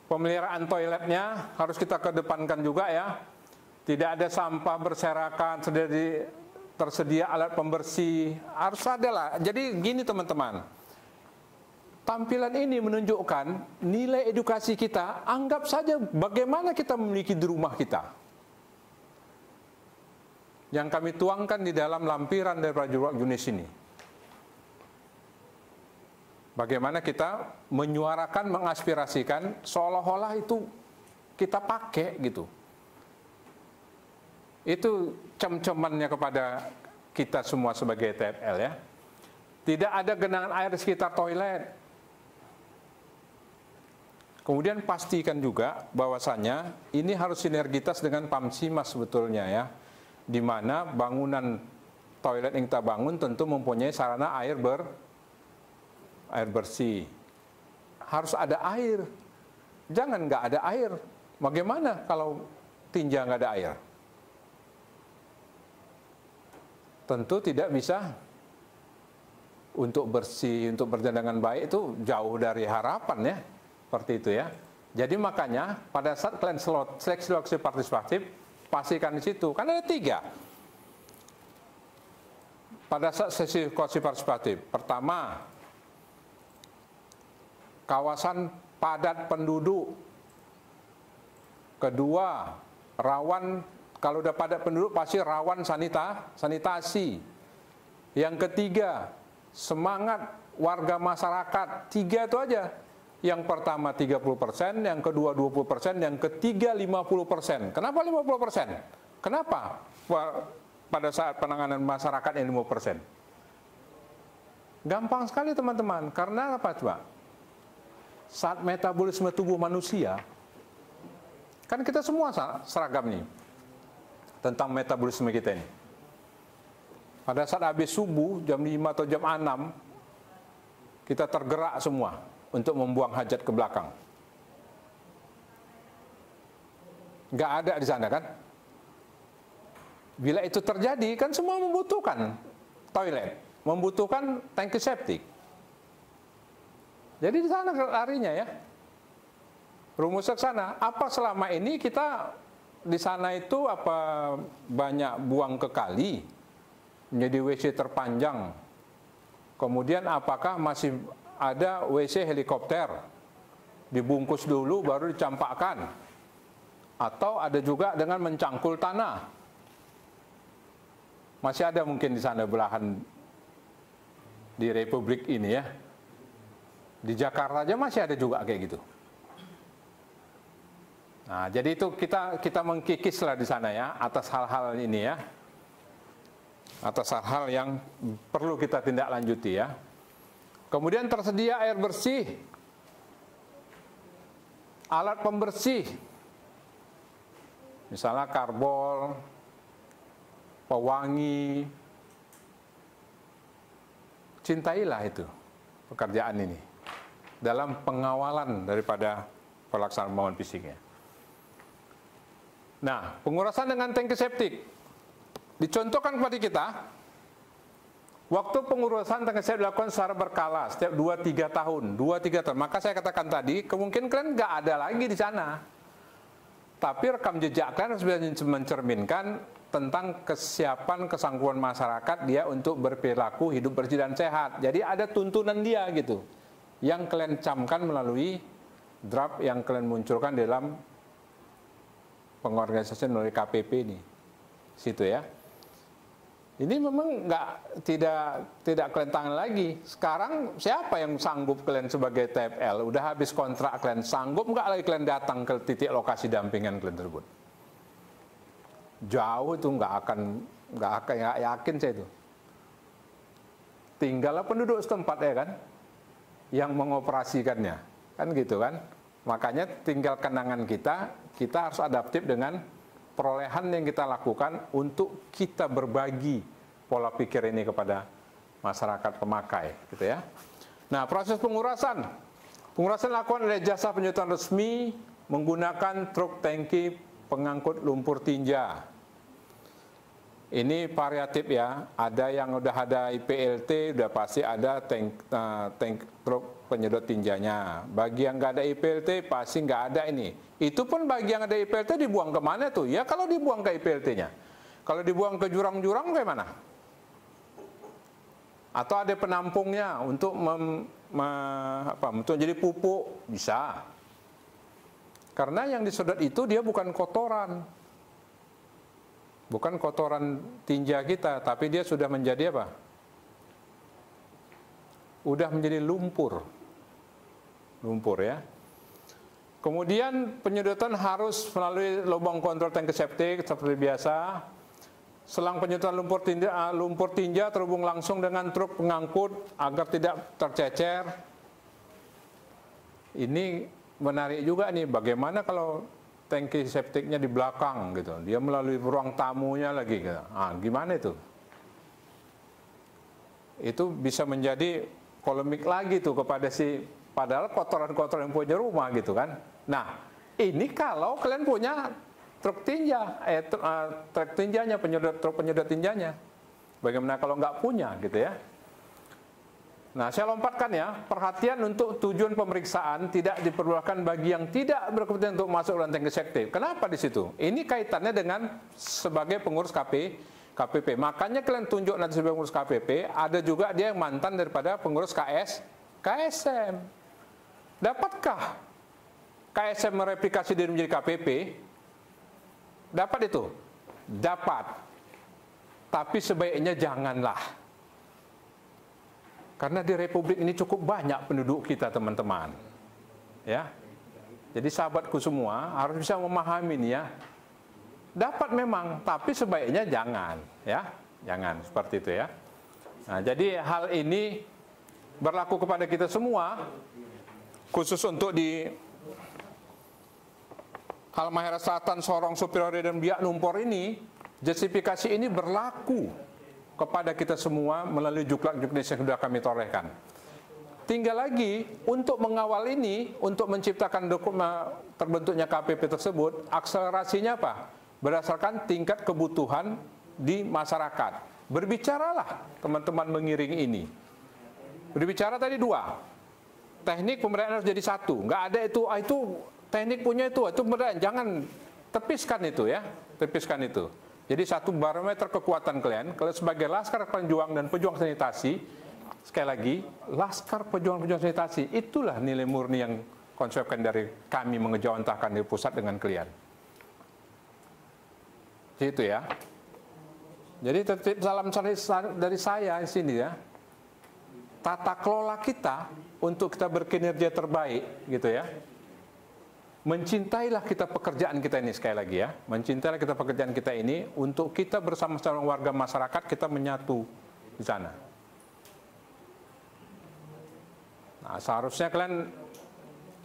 pemeliharaan toiletnya harus kita kedepankan juga ya. Tidak ada sampah berserakan, tersedia alat pembersih, harus ada lah. Jadi gini teman-teman, tampilan ini menunjukkan nilai edukasi kita. Anggap saja bagaimana kita memiliki di rumah kita, yang kami tuangkan di dalam lampiran dari Prajurit Yunis ini. Bagaimana kita menyuarakan, mengaspirasikan, seolah-olah itu kita pakai gitu. Itu cem-cemannya kepada kita semua sebagai TFL ya. Tidak ada genangan air di sekitar toilet. Kemudian pastikan juga bahwasannya ini harus sinergitas dengan Pamsimas sebetulnya ya. Di mana bangunan toilet yang kita bangun tentu mempunyai sarana air bersih. Harus ada air. Jangan nggak ada air. Bagaimana kalau tinja nggak ada air? Tentu tidak bisa. Untuk bersih, untuk berjalan dengan baik itu jauh dari harapan ya. Seperti itu ya. Jadi makanya pada saat kalian seleksi partisipatif, pastikan di situ. Kan ada 3. Pada saat sesi partisipatif, pertama, kawasan padat penduduk. Kedua, rawan, kalau udah padat penduduk pasti rawan sanitasi. Yang ketiga, semangat warga masyarakat. 3 itu aja. Yang pertama 30%, yang kedua 20%, yang ketiga 50%. Kenapa 50%? Kenapa pada saat penanganan masyarakat yang 50%? Gampang sekali teman-teman. Karena apa coba? Saat metabolisme tubuh manusia, kan kita semua seragam nih tentang metabolisme kita ini. Pada saat habis subuh jam 5 atau jam 6 kita tergerak semua untuk membuang hajat ke belakang. Nggak ada di sana kan? Bila itu terjadi kan semua membutuhkan toilet, membutuhkan tangki septik. Jadi di sana larinya ya. Rumusnya ke sana. Apa selama ini kita di sana itu apa banyak buang ke kali menjadi WC terpanjang. Kemudian apakah masih ada WC helikopter dibungkus dulu baru dicampakkan? Atau ada juga dengan mencangkul tanah? Masih ada mungkin di sana belahan di Republik ini ya. Di Jakarta aja masih ada juga kayak gitu. Nah, jadi itu kita mengkikis lah di sana ya atas hal-hal ini ya. Atas hal-hal yang perlu kita tindak lanjuti ya. Kemudian tersedia air bersih, alat pembersih, misalnya karbol, pewangi. Cintailah itu pekerjaan ini dalam pengawalan daripada pelaksanaan bangunan fisiknya. Nah, pengurasan dengan tangki septik dicontohkan kepada kita. Waktu pengurusan tangki septik dilakukan secara berkala setiap 2-3 tahun, 2-3 tahun. Maka saya katakan tadi, kemungkinan kalian nggak ada lagi di sana. Tapi rekam jejak kalian harus bisa mencerminkan tentang kesiapan kesanggupan masyarakat dia untuk berperilaku hidup bersih dan sehat. Jadi ada tuntunan dia gitu, yang kalian camkan melalui draft yang kalian munculkan dalam pengorganisasian melalui KPP ini, situ ya. Ini memang tidak kalian tangan lagi. Sekarang siapa yang sanggup kalian sebagai TFL? Udah habis kontrak kalian, sanggup nggak lagi kalian datang ke titik lokasi dampingan kalian tersebut? Jauh itu nggak yakin saya itu. Tinggallah penduduk setempat ya kan, yang mengoperasikannya, kan gitu kan. Makanya tinggal kenangan kita harus adaptif dengan perolehan yang kita lakukan untuk kita berbagi pola pikir ini kepada masyarakat pemakai, gitu ya. Nah, proses pengurasan dilakukan oleh jasa penyedotan resmi menggunakan truk tangki pengangkut lumpur tinja. Ini variatif ya, ada yang udah ada IPLT, udah pasti ada tank truk penyedot tinjanya. Bagi yang nggak ada IPLT, pasti nggak ada ini. Itu pun bagi yang ada IPLT dibuang kemana tuh? Ya kalau dibuang ke IPLT-nya. Kalau dibuang ke jurang-jurang kayak mana? Atau ada penampungnya untuk untuk jadi pupuk, bisa. Karena yang disedot itu dia bukan kotoran. Bukan kotoran tinja kita, tapi dia sudah menjadi apa? Udah menjadi lumpur. Lumpur ya. Kemudian penyedotan harus melalui lubang kontrol tangki septik seperti biasa. Selang penyedotan lumpur tinja terhubung langsung dengan truk pengangkut agar tidak tercecer. Ini menarik juga nih, bagaimana kalau tangki septiknya di belakang gitu, dia melalui ruang tamunya lagi gitu. Gimana itu? Itu bisa menjadi polemik lagi tuh kepada padahal kotoran-kotoran yang punya rumah gitu kan. Nah, ini kalau kalian punya truk tinja, truk tinjanya, truk penyedot tinjanya. Bagaimana kalau nggak punya gitu ya? Nah, saya lompatkan ya, perhatian untuk tujuan pemeriksaan tidak diperbolehkan bagi yang tidak berkepentingan untuk masuk dalam tangki septik. Kenapa di situ? Ini kaitannya dengan sebagai pengurus KPP. Makanya kalian tunjuk nanti sebagai pengurus KPP, ada juga dia yang mantan daripada pengurus KSM. Dapatkah KSM mereplikasi diri menjadi KPP? Dapat itu? Dapat. Tapi sebaiknya janganlah. Karena di Republik ini cukup banyak penduduk kita, teman-teman. Ya. Jadi sahabatku semua harus bisa memahami ini ya. Dapat memang, tapi sebaiknya jangan, ya. Jangan seperti itu ya. Nah, jadi hal ini berlaku kepada kita semua, khusus untuk di Halmahera Selatan, Sorong, Superiore dan Biak Numfor ini, justifikasi ini berlaku kepada kita semua melalui juklak-juknis yang sudah kami torehkan. Tinggal lagi untuk mengawal ini, untuk menciptakan terbentuknya KPP tersebut, akselerasinya apa? Berdasarkan tingkat kebutuhan di masyarakat. Berbicaralah teman-teman mengiring ini. Berbicara tadi dua, teknik pemberdayaan harus jadi satu. Nggak ada itu teknik punya itu pemberdayaan. Jangan tepiskan itu ya, tepiskan itu. Jadi satu barometer kekuatan kalian, kalau sebagai Laskar Pejuang dan Pejuang Sanitasi, sekali lagi, Laskar Pejuang Sanitasi, itulah nilai murni yang konsepkan dari kami mengejawantahkan di pusat dengan kalian. Itu ya. Jadi tertib salam dari saya di sini ya. Tata kelola kita untuk kita berkinerja terbaik, gitu ya. Mencintailah kita pekerjaan kita ini, sekali lagi ya. Mencintailah kita pekerjaan kita ini untuk kita bersama-sama warga masyarakat kita menyatu di sana. Nah, seharusnya kalian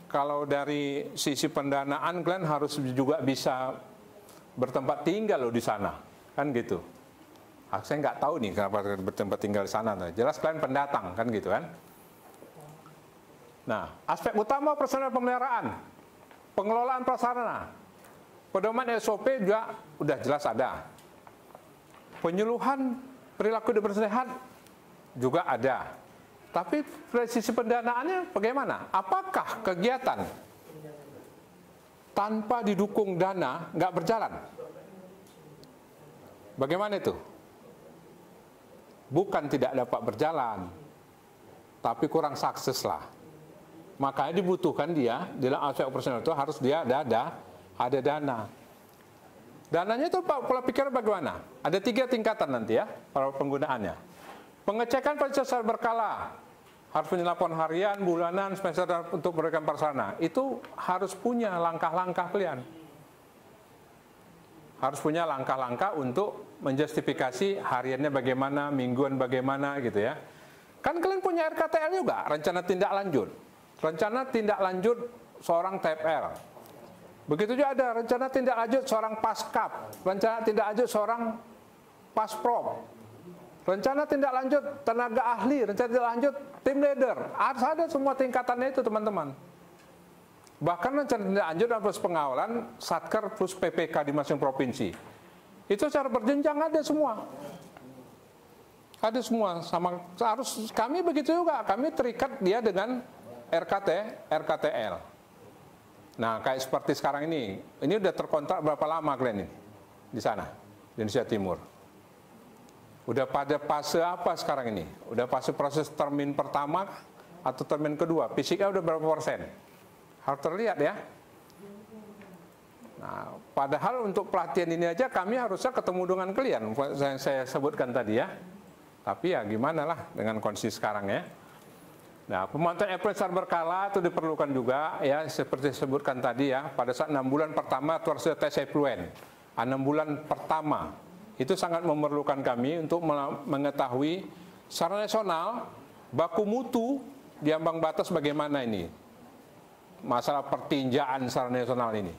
kalau dari sisi pendanaan kalian harus juga bisa bertempat tinggal loh di sana, kan gitu. Saya nggak tahu nih kenapa bertempat tinggal di sana. Jelas kalian pendatang, kan gitu kan. Nah, aspek utama personel pemeliharaan. Pengelolaan prasarana. Pedoman SOP juga udah jelas ada. Penyuluhan perilaku hidup bersehat juga ada. Tapi dari sisi pendanaannya bagaimana? Apakah kegiatan tanpa didukung dana nggak berjalan? Bagaimana itu? Bukan tidak dapat berjalan, tapi kurang sukses lah. Makanya dibutuhkan dia dalam aspek operasional itu harus dia ada dana. Dananya itu pola pikir bagaimana? Ada 3 tingkatan nanti ya para penggunaannya. Pengecekan secara berkala, harus punya laporan harian, bulanan, semester untuk memberikan prasarana. Itu harus punya langkah-langkah kalian. Harus punya langkah-langkah untuk menjustifikasi hariannya bagaimana, mingguan bagaimana gitu ya. Kan kalian punya RKTL juga, rencana tindak lanjut. Rencana tindak lanjut seorang TFL. Begitu juga ada rencana tindak lanjut seorang Paskap, rencana tindak lanjut seorang Pasprov, rencana tindak lanjut tenaga ahli, rencana tindak lanjut tim leader. Ada semua tingkatannya itu teman-teman. Bahkan rencana tindak lanjut dan proses pengawalan Satker plus PPK di masing provinsi. Itu secara berjenjang ada semua. Ada semua sama harus kami begitu juga. Kami terikat dia dengan RKTL. Nah, kayak seperti sekarang ini udah terkontrak berapa lama kalian ini di sana, di Indonesia Timur? Udah pada fase apa sekarang ini? Udah fase proses termin pertama atau termin kedua? Fisiknya udah berapa persen? Harus terlihat ya. Nah, padahal untuk pelatihan ini aja kami harusnya ketemu dengan kalian, yang saya sebutkan tadi ya. Tapi ya gimana lah dengan kondisi sekarang ya. Nah, pemantauan April secara berkala itu diperlukan juga ya, seperti disebutkan tadi ya, pada saat 6 bulan pertama itu harus tes effluent. 6 bulan pertama itu sangat memerlukan kami untuk mengetahui secara nasional baku mutu di ambang batas bagaimana ini. Masalah pertinjaan secara nasional ini.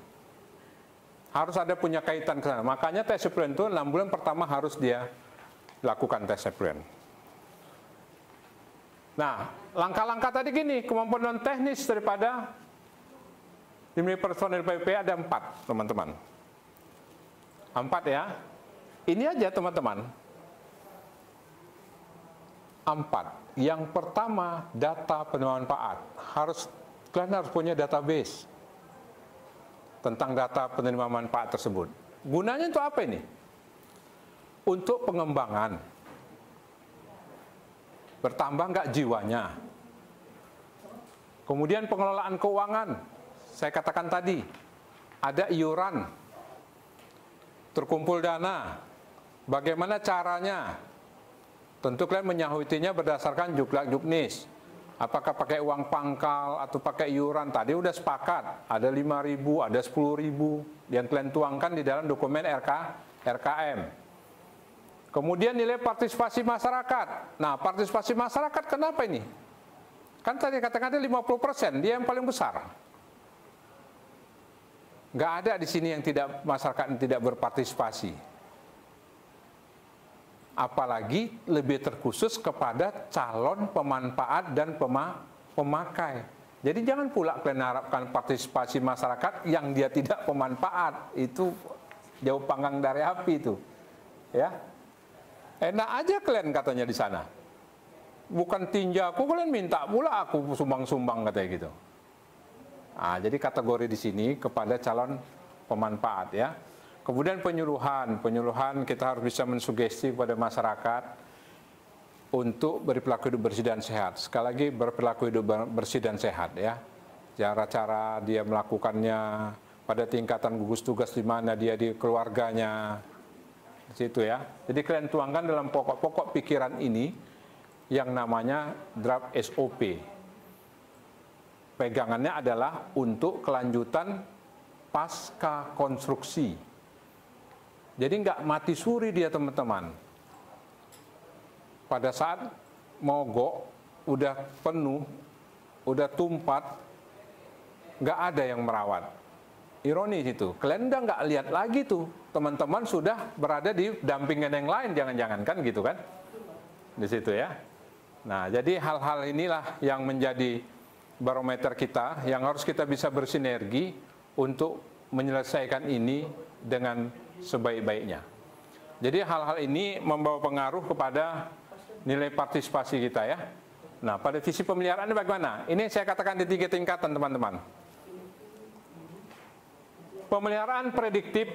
Harus ada punya kaitan ke sana. Makanya tes effluent itu 6 bulan pertama harus dia lakukan tes effluent. Nah, langkah-langkah tadi gini, kemampuan non teknis daripada dimiliki personil PP ada 4, teman-teman. 4 ya. Ini aja teman-teman. 4. Yang pertama, data penerima manfaat. Kalian harus punya database tentang data penerima manfaat tersebut. Gunanya untuk apa ini? Untuk pengembangan. Bertambah nggak jiwanya. Kemudian pengelolaan keuangan, saya katakan tadi, ada iuran, terkumpul dana, bagaimana caranya? Tentu kalian menyahutinya berdasarkan juklak juknis. Apakah pakai uang pangkal atau pakai iuran? Tadi udah sepakat, ada 5.000, ada 10.000 yang kalian tuangkan di dalam dokumen RKM. Kemudian nilai partisipasi masyarakat. Nah, partisipasi masyarakat kenapa ini? Kan tadi katakan 50%, dia yang paling besar. Nggak ada di sini yang masyarakat yang tidak berpartisipasi. Apalagi lebih terkhusus kepada calon pemanfaat dan pemakai. Jadi jangan pula kalian harapkan partisipasi masyarakat yang dia tidak pemanfaat. Itu jauh panggang dari api itu. Ya. Enak aja kalian katanya di sana. Bukan tinjaku, kalian minta pula aku sumbang-sumbang katanya gitu. Nah, jadi kategori di sini kepada calon pemanfaat ya. Kemudian penyuluhan kita harus bisa mensugesti kepada masyarakat untuk berperilaku hidup bersih dan sehat. Sekali lagi berperilaku hidup bersih dan sehat ya. Cara-cara dia melakukannya pada tingkatan gugus tugas di mana dia di keluarganya. Situ ya. Jadi kalian tuangkan dalam pokok-pokok pikiran ini yang namanya draft SOP. Pegangannya adalah untuk kelanjutan pasca konstruksi. Jadi nggak mati suri dia teman-teman. Pada saat mogok, udah penuh, udah tumpat, nggak ada yang merawat. Ironis itu, kalian udah nggak lihat lagi tuh, teman-teman sudah berada di dampingan yang lain, jangan-jangan kan gitu kan, di situ ya. Nah, jadi hal-hal inilah yang menjadi barometer kita, yang harus kita bisa bersinergi untuk menyelesaikan ini dengan sebaik-baiknya. Jadi hal-hal ini membawa pengaruh kepada nilai partisipasi kita ya. Nah, pada visi pemeliharaan ini bagaimana? Ini saya katakan di 3 tingkatan teman-teman. Pemeliharaan prediktif.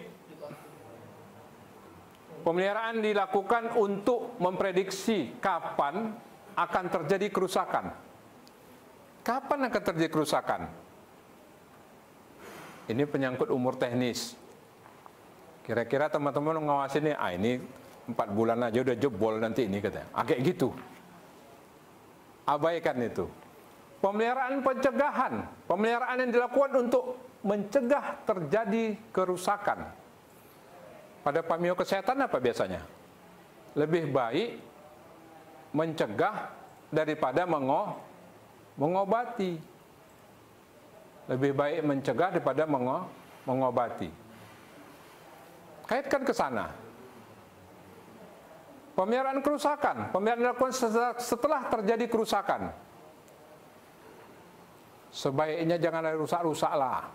Pemeliharaan dilakukan untuk memprediksi kapan akan terjadi kerusakan. Kapan akan terjadi kerusakan? Ini penyangkut umur teknis. Kira-kira teman-teman ngawasin ini 4 bulan aja udah jebol nanti ini katanya. Kayak gitu. Abaikan itu. Pemeliharaan pencegahan. Pemeliharaan yang dilakukan untuk mencegah terjadi kerusakan. Pada pamio kesehatan apa biasanya? Lebih baik mencegah daripada mengobati. Lebih baik mencegah daripada mengobati. Kaitkan ke sana. Pemeliharaan kerusakan. Pemeliharaan dilakukan setelah terjadi kerusakan. Sebaiknya jangan ada rusak-rusak lah.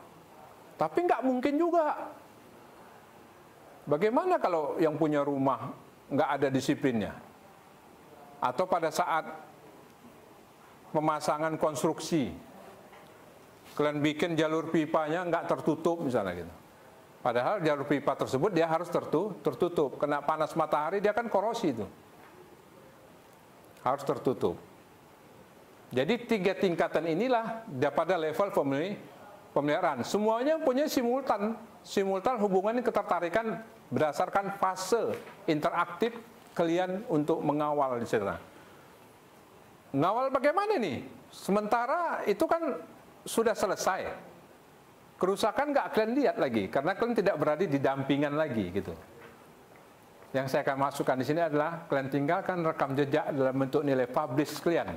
Tapi nggak mungkin juga. Bagaimana kalau yang punya rumah nggak ada disiplinnya? Atau pada saat pemasangan konstruksi, kalian bikin jalur pipanya nggak tertutup misalnya gitu. Padahal jalur pipa tersebut dia harus tertutup. Kena panas matahari dia kan korosi itu. Harus tertutup. Jadi 3 tingkatan inilah pada level pemeliharaan. Semuanya punya simultan hubungan ketertarikan berdasarkan fase interaktif kalian untuk mengawal di sana. Mengawal bagaimana nih? Sementara itu kan sudah selesai. Kerusakan nggak kalian lihat lagi karena kalian tidak berada di dampingan lagi gitu. Yang saya akan masukkan di sini adalah kalian tinggalkan rekam jejak dalam bentuk nilai publish kalian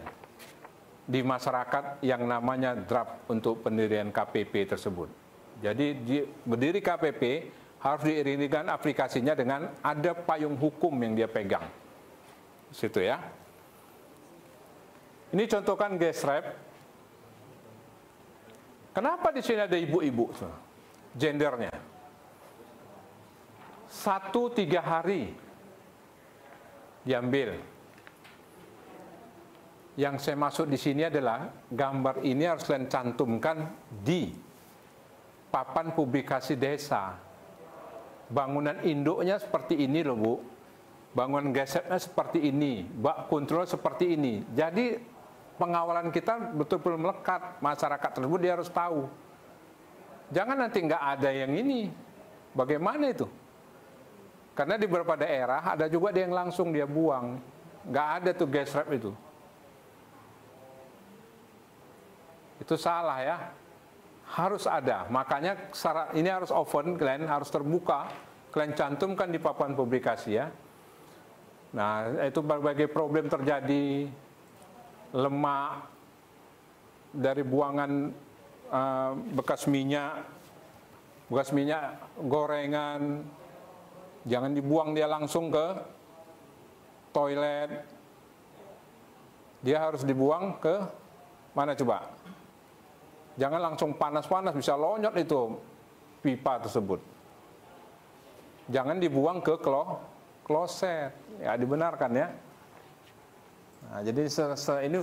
di masyarakat yang namanya draft untuk pendirian KPP tersebut. Jadi berdiri KPP harus diiringi dengan aplikasinya dengan ada payung hukum yang dia pegang. Situ ya. Ini contohkan GESREP. Kenapa di sini ada ibu-ibu? Gendernya. 1-3 hari diambil. Yang saya maksud di sini adalah gambar ini harus kalian cantumkan di papan publikasi desa. Bangunan induknya seperti ini loh Bu. Bangunan GESREP-nya seperti ini. Bak kontrol seperti ini. Jadi pengawalan kita betul-betul melekat. Masyarakat tersebut dia harus tahu. Jangan nanti nggak ada yang ini. Bagaimana itu? Karena di beberapa daerah ada juga dia yang langsung dia buang. Nggak ada tuh GESREP itu. Itu salah ya. Harus ada. Makanya syarat ini harus open, kalian harus terbuka. Kalian cantumkan di papan publikasi ya. Nah, itu berbagai problem terjadi. Lemak dari buangan bekas minyak gorengan. Jangan dibuang dia langsung ke toilet. Dia harus dibuang ke mana coba? Jangan langsung panas-panas, bisa lonyot itu pipa tersebut. Jangan dibuang ke kloset. Ya, dibenarkan ya. Nah, jadi ini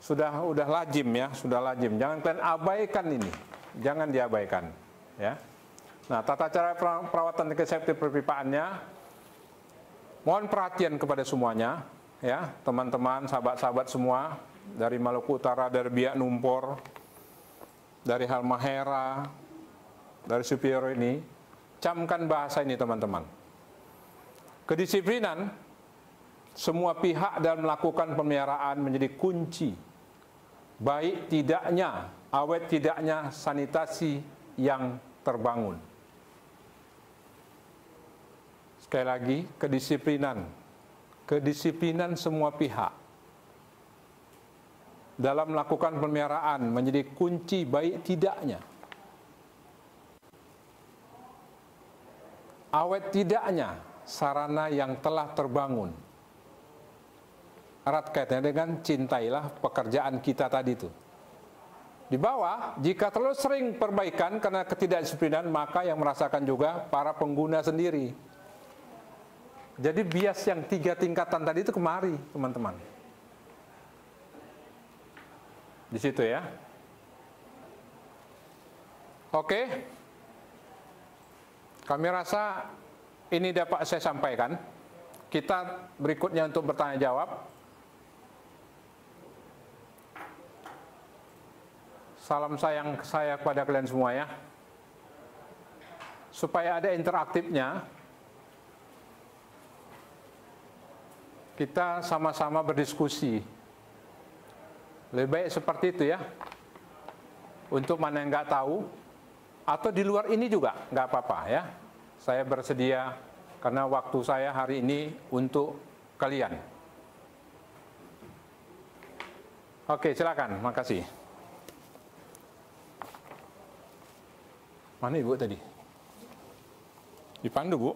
sudah lazim ya, sudah lazim. Jangan kalian abaikan ini. Jangan diabaikan, ya. Nah, tata cara perawatan kesehatan perpipaannya mohon perhatian kepada semuanya, ya, teman-teman, sahabat-sahabat semua dari Maluku Utara, dari Biak Numfor, dari Halmahera, dari Superior ini, camkan bahasa ini teman-teman. Kedisiplinan semua pihak dalam melakukan pemeliharaan menjadi kunci. Baik tidaknya, awet tidaknya sanitasi yang terbangun. Sekali lagi, kedisiplinan. Kedisiplinan semua pihak dalam melakukan pemeliharaan menjadi kunci baik tidaknya. Awet tidaknya sarana yang telah terbangun. Erat kaitannya dengan cintailah pekerjaan kita tadi itu. Di bawah, jika terlalu sering perbaikan karena ketidakdisiplinan, maka yang merasakan juga para pengguna sendiri. Jadi bias yang 3 tingkatan tadi itu kemari, teman-teman. Di situ ya. Oke. Kami rasa ini dapat saya sampaikan. Kita berikutnya untuk bertanya jawab. Salam sayang saya kepada kalian semua ya. Supaya ada interaktifnya, kita sama-sama berdiskusi. Lebih baik seperti itu ya. Untuk mana yang nggak tahu, atau di luar ini juga nggak apa-apa ya. Saya bersedia karena waktu saya hari ini untuk kalian. Oke, silakan. Makasih. Mana Ibu tadi? Dipandu, Bu.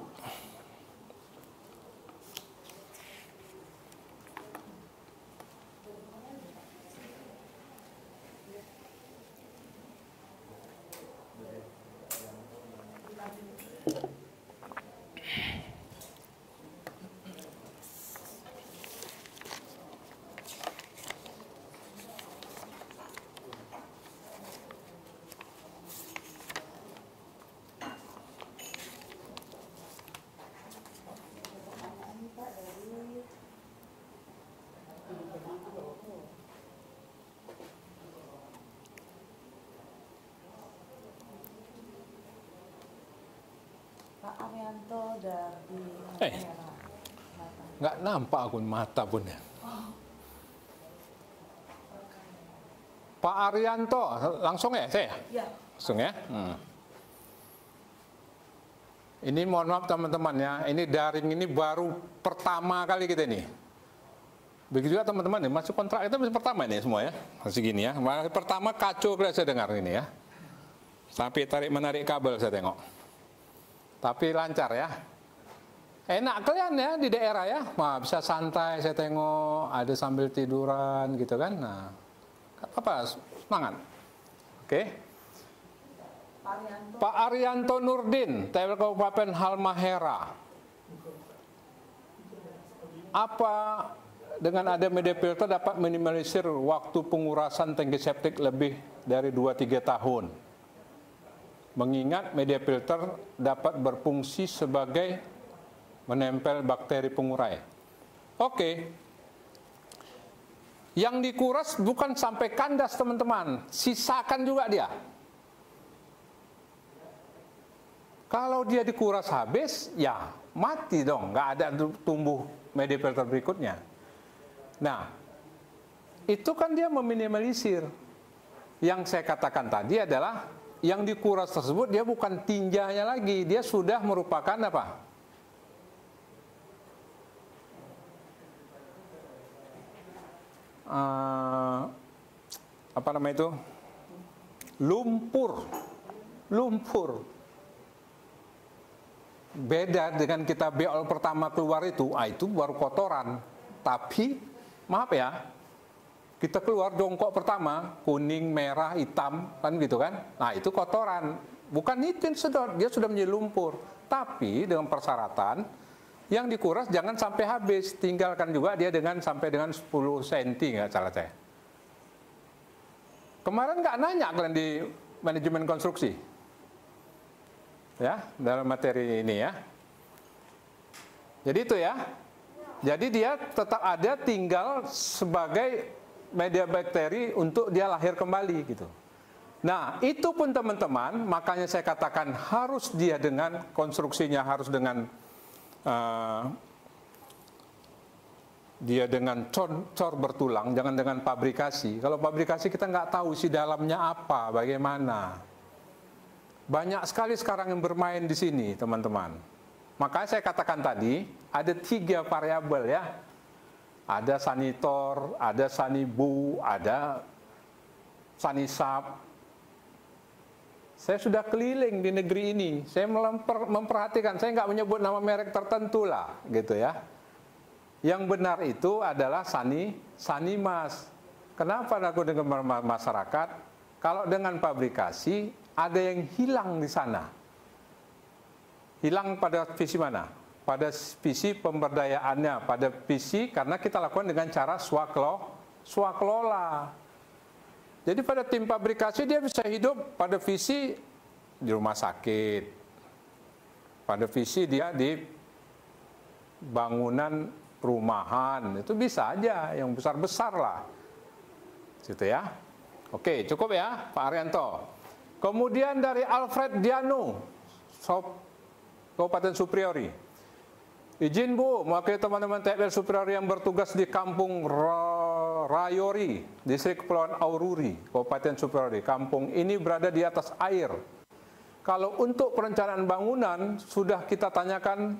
Pak Arianto dari Nggak nampak aku mata pun ya. Pak Arianto, langsung ya saya? Ya. Langsung ya. Ini mohon maaf teman-teman ya, ini daring ini baru pertama kali kita ini. Begitu juga teman-teman nih, masuk kontrak itu masih pertama ini semua ya. Masih gini ya, masih pertama kacau kalau saya dengar ini ya. Sampai tarik-menarik kabel saya tengok. Tapi lancar ya. Enak kalian ya di daerah ya. Wah, bisa santai saya tengok, ada sambil tiduran gitu kan. Nah, apa semangat. Oke. Pak Arianto Nurdin, TPL Kabupaten Halmahera. Apa dengan ada media filter dapat minimalisir waktu pengurasan tangki septik lebih dari 2-3 tahun? Mengingat media filter dapat berfungsi sebagai menempel bakteri pengurai. Oke. Yang dikuras bukan sampai kandas teman-teman, sisakan juga dia. Kalau dia dikuras habis, ya mati dong, nggak ada tumbuh media filter berikutnya. Nah, itu kan dia meminimalisir. Yang saya katakan tadi adalah yang dikuras tersebut dia bukan tinjanya lagi, dia sudah merupakan apa? Apa namanya itu? Lumpur. Beda dengan kita beol pertama keluar itu baru kotoran. Tapi maaf ya, kita keluar jongkok pertama kuning, merah, hitam kan gitu kan. Nah itu kotoran, bukan itu yang sedot, dia sudah menjadi lumpur. Tapi dengan persyaratan yang dikuras jangan sampai habis, tinggalkan juga dia dengan sampai dengan 10 cm nggak salah saya. Kemarin nggak nanya kalian di manajemen konstruksi. Ya, dalam materi ini ya. Jadi itu ya. Jadi dia tetap ada tinggal sebagai media bakteri untuk dia lahir kembali gitu. Nah, itu pun teman-teman, makanya saya katakan harus dia dengan konstruksinya harus dengan dia dengan cor bertulang, jangan dengan pabrikasi. Kalau pabrikasi kita nggak tahu isi dalamnya apa, bagaimana. Banyak sekali sekarang yang bermain di sini, teman-teman. Makanya saya katakan tadi, ada 3 variabel ya. Ada sanitor, ada sanibu, ada sanisap. Saya sudah keliling di negeri ini. Saya memperhatikan, saya nggak menyebut nama merek tertentu lah, gitu ya. Yang benar itu adalah sanimas. Kenapa aku dengan masyarakat? Kalau dengan pabrikasi, ada yang hilang di sana. Hilang pada visi mana? Pada visi pemberdayaannya, pada visi karena kita lakukan dengan cara swakelola. Jadi pada tim pabrikasi dia bisa hidup pada visi di rumah sakit, pada visi dia di bangunan perumahan, itu bisa aja, yang besar-besar lah. Gitu ya. Oke, cukup ya Pak Arianto. Kemudian dari Alfred Dianu, Kabupaten Supriori. Izin Bu, mewakili teman-teman TPL Supriori yang bertugas di Kampung Rayori, Distrik Kepulauan Aururi, Kabupaten Supriori. Kampung ini berada di atas air. Kalau untuk perencanaan bangunan, sudah kita tanyakan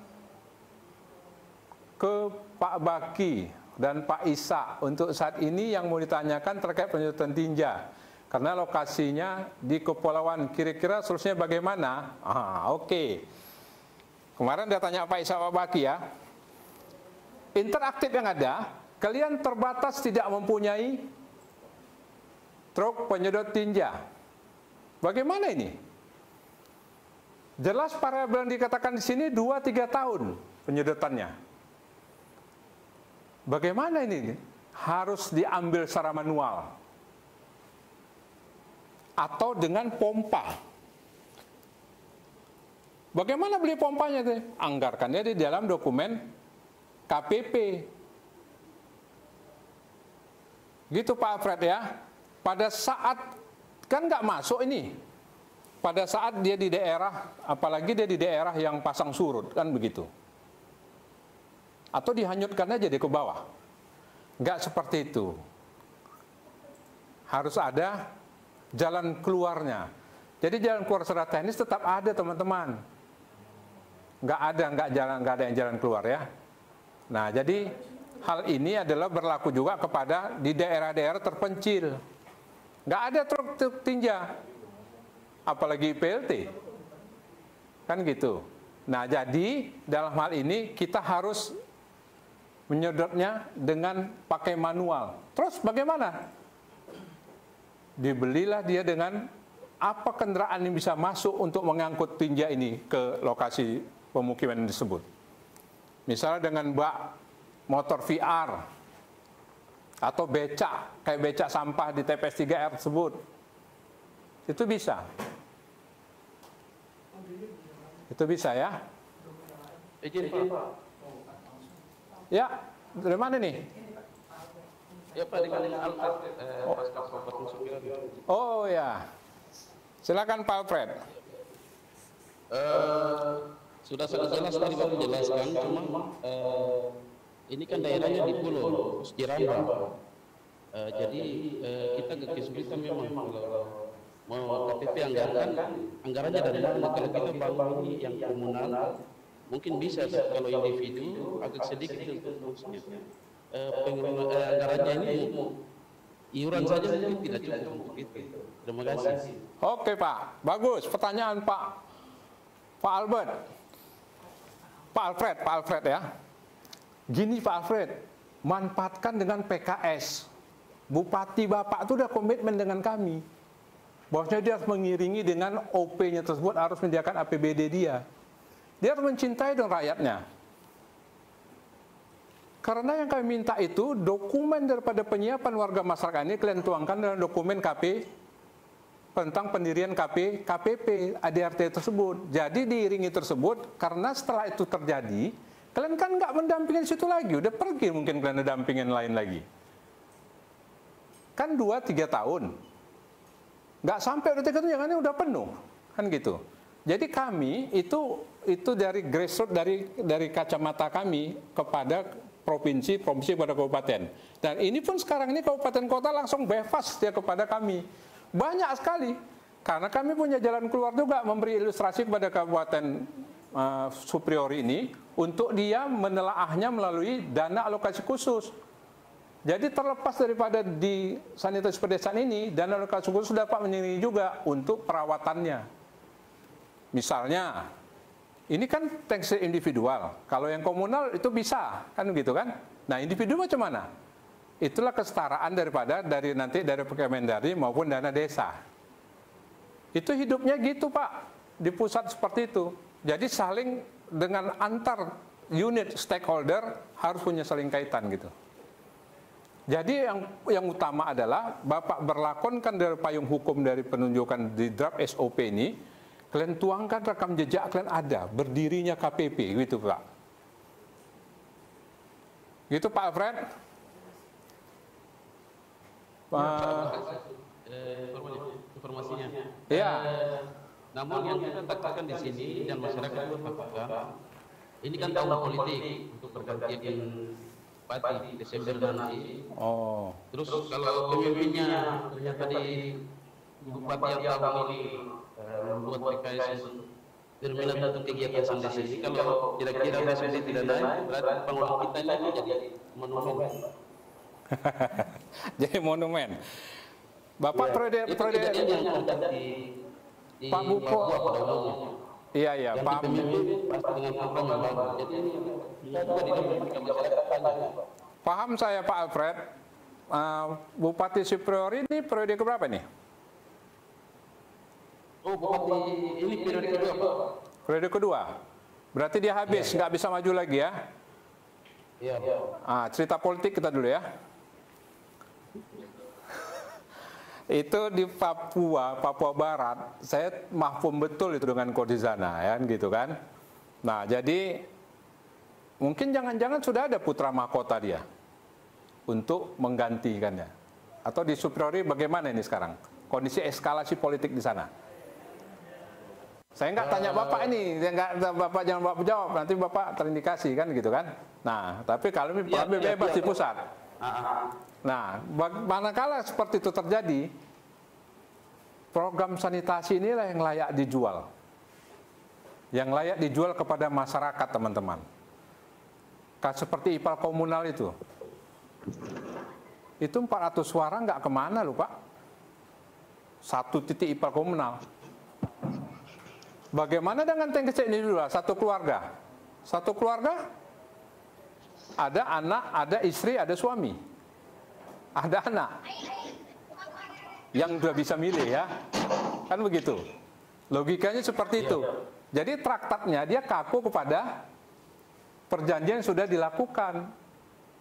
ke Pak Baki dan Pak Isa. Untuk saat ini yang mau ditanyakan terkait penyedotan tinja. Karena lokasinya di kepulauan, kira-kira solusinya bagaimana? Oke. Kemarin dia tanya Pak Isa, Pak Baki ya. Interaktif yang ada, kalian terbatas tidak mempunyai truk penyedot tinja. Bagaimana ini? Jelas variabel yang dikatakan di sini 2-3 tahun penyedotannya. Bagaimana ini? Harus diambil secara manual atau dengan pompa. Bagaimana beli pompanya? Anggarkannya di dalam dokumen KPP. Gitu Pak Alfred ya. Pada saat, kan nggak masuk ini. Pada saat dia di daerah, apalagi dia di daerah yang pasang surut, kan begitu. Atau dihanyutkan aja dia ke bawah. Nggak seperti itu. Harus ada jalan keluarnya. Jadi jalan keluar secara teknis tetap ada teman-teman. Nggak ada yang jalan keluar ya. Nah jadi hal ini adalah berlaku juga kepada di daerah-daerah terpencil. Nggak ada truk tinja, apalagi PLT. Kan gitu. Nah jadi dalam hal ini kita harus menyedotnya dengan pakai manual. Terus bagaimana? Dibelilah dia dengan apa kendaraan yang bisa masuk untuk mengangkut tinja ini ke lokasi pemukiman tersebut. Misalnya dengan bak motor VR atau becak, kayak becak sampah di TPS 3R tersebut. Itu bisa. Itu bisa ya. Izin Pak. Ya, dari mana nih? Ya Pak, dengan Alfred, Pasca Kabupaten Supriori. Oh ya, silakan Pak Alfred. Sudah sangat jelas tadi Bapak jelaskan, cuma ini kan daerahnya di pulau Ciramba. Jadi kita agak kesulitan memang kalau mau KPP anggarannya dari mana. Kalau kita bangun ini yang komunal, mungkin bisa kalau individu agak sedikit maksudnya. Anggarannya ini iuran saja mungkin tidak cukup untuk itu. Terima kasih. Oke Pak, bagus. Pertanyaan Pak Albert, Pak Alfred ya. Gini Pak Alfred, manfaatkan dengan PKS. Bupati Bapak itu udah komitmen dengan kami. Bahwasanya dia harus mengiringi dengan OP-nya tersebut, harus menyediakan APBD dia. Dia harus mencintai dong rakyatnya. Karena yang kami minta itu dokumen daripada penyiapan warga masyarakat ini kalian tuangkan dalam dokumen KP tentang pendirian KPP ADRT tersebut. Jadi diiringi tersebut karena setelah itu terjadi, kalian kan nggak mendampingin situ lagi, udah pergi mungkin kalian dampingin lain lagi. Kan 2-3 tahun. Nggak sampai udah 3 tahun, jangan udah penuh. Kan gitu. Jadi kami itu dari grassroots dari kacamata kami kepada provinsi kepada kabupaten. Dan ini pun sekarang ini kabupaten kota langsung bebas dia kepada kami. Banyak sekali. Karena kami punya jalan keluar juga memberi ilustrasi kepada kabupaten Supriori ini untuk dia menelaahnya melalui dana alokasi khusus. Jadi terlepas daripada di sanitasi pedesaan ini, dana alokasi khusus dapat menyertai juga untuk perawatannya. Misalnya, ini kan tekstil individual. Kalau yang komunal itu bisa, kan gitu kan? Nah, individu macam mana? itulah kesetaraan dari Kemendagri maupun dana desa. Itu hidupnya gitu Pak, di pusat seperti itu. Jadi saling dengan antar unit stakeholder harus punya saling kaitan gitu. Jadi yang utama adalah Bapak berlakonkan dari payung hukum dari penunjukan di draft SOP ini, kalian tuangkan rekam jejak kalian ada, berdirinya KPP gitu Pak. Gitu Pak Alfred. Informasinya. Iya. Namun yang kita katakan di sini dan masyarakat itu katakan, ini kan tahun politik untuk pergantian bupati Desember nanti. Oh. Terus kalau pemimpinnya ternyata di bupati yang tahun ini membuat PKS berminat untuk kegiatan sampai sini, kalau kira-kira Desember tidak naik, berarti bangunan kita ini jadi monumen. Jadi monumen. Bapak periode yang di Pak Bupo. Iya, Pak. Paham saya Pak Alfred. Bupati Superior ini periode keberapa nih? Oh, Bupati ini periode kedua, Pak. Periode kedua. Berarti dia habis, nggak bisa maju lagi ya? Iya. Cerita politik kita dulu ya. Itu di Papua Barat, saya mahfum betul itu dengan kondisi sana, ya gitu kan. Nah, jadi mungkin jangan-jangan sudah ada putra mahkota dia untuk menggantikannya. Atau di Superior bagaimana ini sekarang? Kondisi eskalasi politik di sana. Saya nggak tanya Bapak ini, Bapak jangan Bapak jawab, nanti Bapak terindikasi kan gitu kan. Nah, tapi kalau bebas di pusat. Nah, manakala seperti itu terjadi, program sanitasi inilah yang layak dijual. Yang layak dijual kepada masyarakat, teman-teman. Seperti IPAL komunal itu. Itu 400 suara nggak kemana loh Pak. Satu titik IPAL komunal. Bagaimana dengan Tengkecek ini dulu? Satu keluarga. Satu keluarga, ada anak, ada istri, ada suami. Ada anak yang sudah bisa milih ya, kan begitu. Logikanya seperti itu. Jadi traktatnya dia kaku kepada perjanjian yang sudah dilakukan.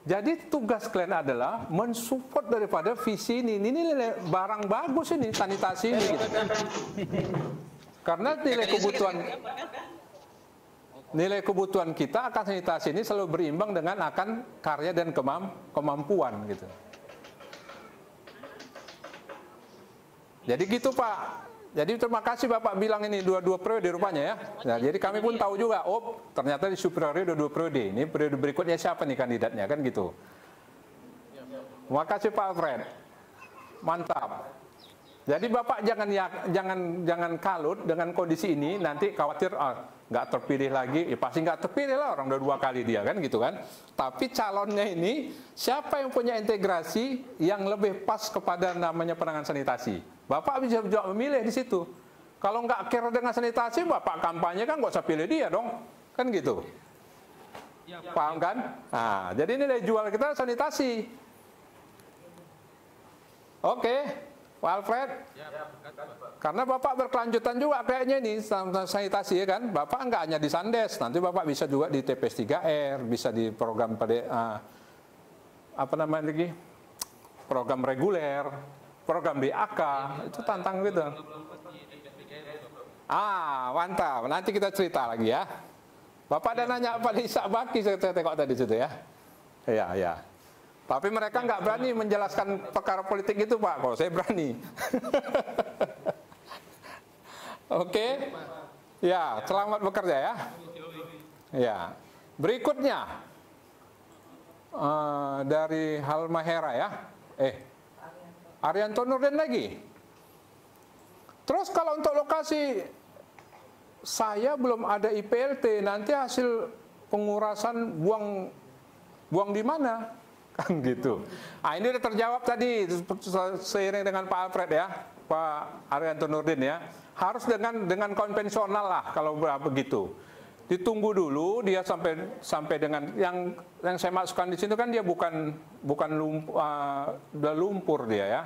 Jadi tugas kalian adalah mensupport daripada visi ini. Ini barang bagus ini, sanitasi ini. Gitu. Karena nilai kebutuhan kita akan sanitasi ini selalu berimbang dengan akan karya dan kemampuan gitu. Jadi gitu Pak. Jadi terima kasih Bapak bilang ini dua periode rupanya ya. Nah, jadi kami pun tahu juga, oh ternyata di Superior dua periode. Ini periode berikutnya siapa nih kandidatnya kan gitu. Terima kasih Pak Alfred. Mantap. Jadi Bapak jangan kalut dengan kondisi ini, nanti khawatir nggak terpilih lagi, ya pasti nggak terpilih lah, orang udah 2 kali dia kan gitu kan. Tapi calonnya ini siapa yang punya integrasi yang lebih pas kepada namanya penanganan sanitasi. Bapak bisa juga memilih di situ. Kalau nggak care dengan sanitasi, Bapak kampanye kan nggak usah pilih dia dong, kan gitu. Paham kan? Nah, jadi nilai jual kita sanitasi. Oke. Pak Alfred, karena Bapak berkelanjutan juga kayaknya ini sanitasi ya kan, Bapak nggak hanya di Sandes, nanti Bapak bisa juga di TPS 3R, bisa di program pada apa namanya lagi, program reguler, program BAK, itu tantang gitu. Mantap, nanti kita cerita lagi ya. Bapak ada nanya apa di Sakbaki, saya tengok tadi situ ya. Iya. Tapi mereka nggak berani menjelaskan perkara politik itu Pak, kalau saya berani. Oke. Ya, selamat bekerja ya. Ya. Berikutnya dari Halmahera ya. Arianto Nurdin lagi. Terus kalau untuk lokasi saya belum ada IPLT, nanti hasil pengurasan buang di mana? Kan gitu. Ini udah terjawab tadi seiring dengan Pak Alfred ya, Pak Arianto Nurdin ya. Harus dengan konvensional lah kalau begitu. ditunggu dulu dia sampai dengan yang saya masukkan di sini kan dia bukan udah lumpur dia ya.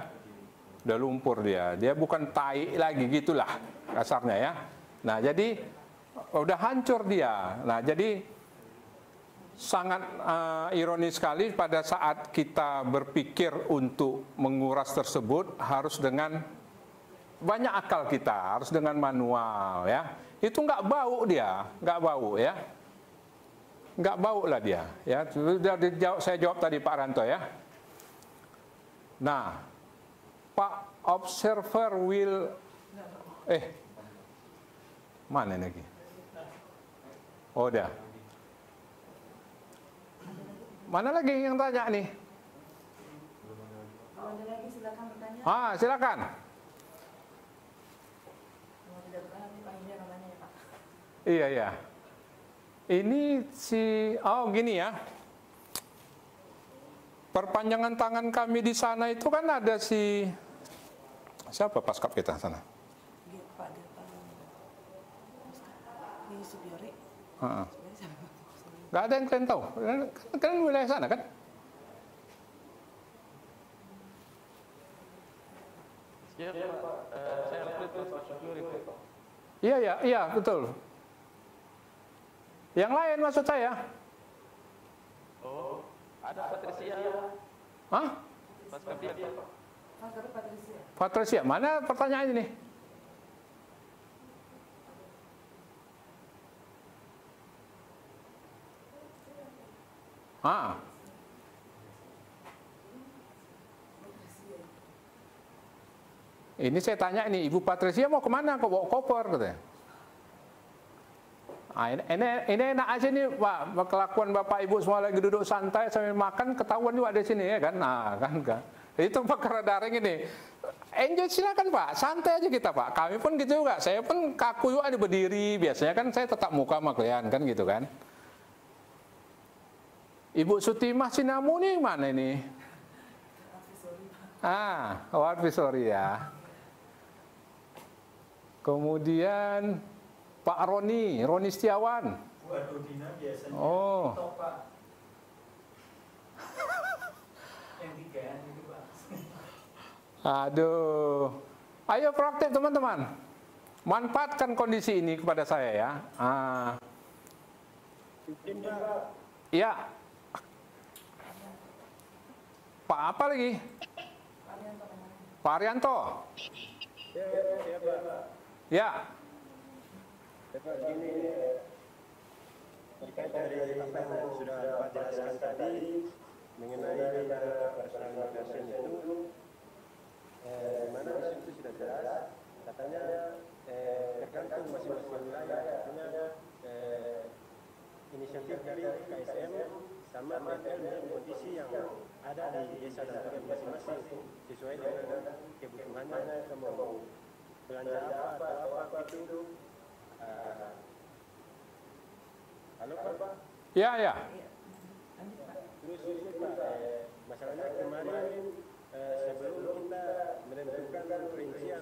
Udah lumpur dia bukan tai lagi gitulah kasarnya ya. Nah, jadi udah hancur dia. Nah, jadi sangat ironis sekali pada saat kita berpikir untuk menguras tersebut harus dengan banyak akal kita, harus dengan manual ya. Itu nggak bau dia, nggak bau ya. Nggak bau lah dia ya. Sudah dijawab, saya jawab tadi Pak Ranto ya. Nah, Pak observer will mana lagi? Oh, udah. Mana lagi yang tanya nih? Kalau ada lagi silakan bertanya. Silakan. Kalau tidak bertanya nanti Pak Indra namanya ya Pak. Iya. Ini gini ya. Perpanjangan tangan kami di sana itu kan ada siapa paskap kita sana? Pak ini Subiori. Nggak ada yang kalian tahu. Kalian wilayah sana kan? Ya, Pak. Saya Alfred Pak Subiori, Pak. Iya, betul. Yang lain maksud saya. Oh, ada Patricia. Hah? Paskapnya, Pak. Patricia, mana pertanyaan ini? Ini saya tanya ini, Ibu Patricia mau kemana? Kok bawa koper katanya. Ini enak aja nih Pak, kelakuan Bapak Ibu semua lagi duduk santai sambil makan, ketahuan juga di sini ya kan? Nah, kan. Itu perkara daring ini. Enjoy silakan Pak, santai aja kita Pak. Kami pun gitu juga. Saya pun kaku juga berdiri. Biasanya kan saya tetap muka sama kalian kan gitu kan. Ibu Sutimah Sinamuni mana ini? Warvisori ya. Kemudian Pak Roni Setiawan. Waduh, Dina biasanya Oh. Pak. Yang tigaan itu Pak. Aduh. Ayo praktek teman-teman. Manfaatkan kondisi ini kepada saya ya. Ya. Pak apa lagi? Pak Arianto. Ya. Pak, gini, terkait dari apa yang sudah Pak jelaskan tadi mengenai personal passion itu, mana di situ sudah jelas, katanya tergantung masing-masing wilayah, katanya inisiatif dari KSM sama PNL dengan kondisi yang ada di desa dan kabupaten masing-masing sesuai dengan kebutuhannya, mau belanja apa atau apa itu. Halo Pak. Ya. Terus ini Pak, masalahnya kemarin sebelum kita menentukan rincian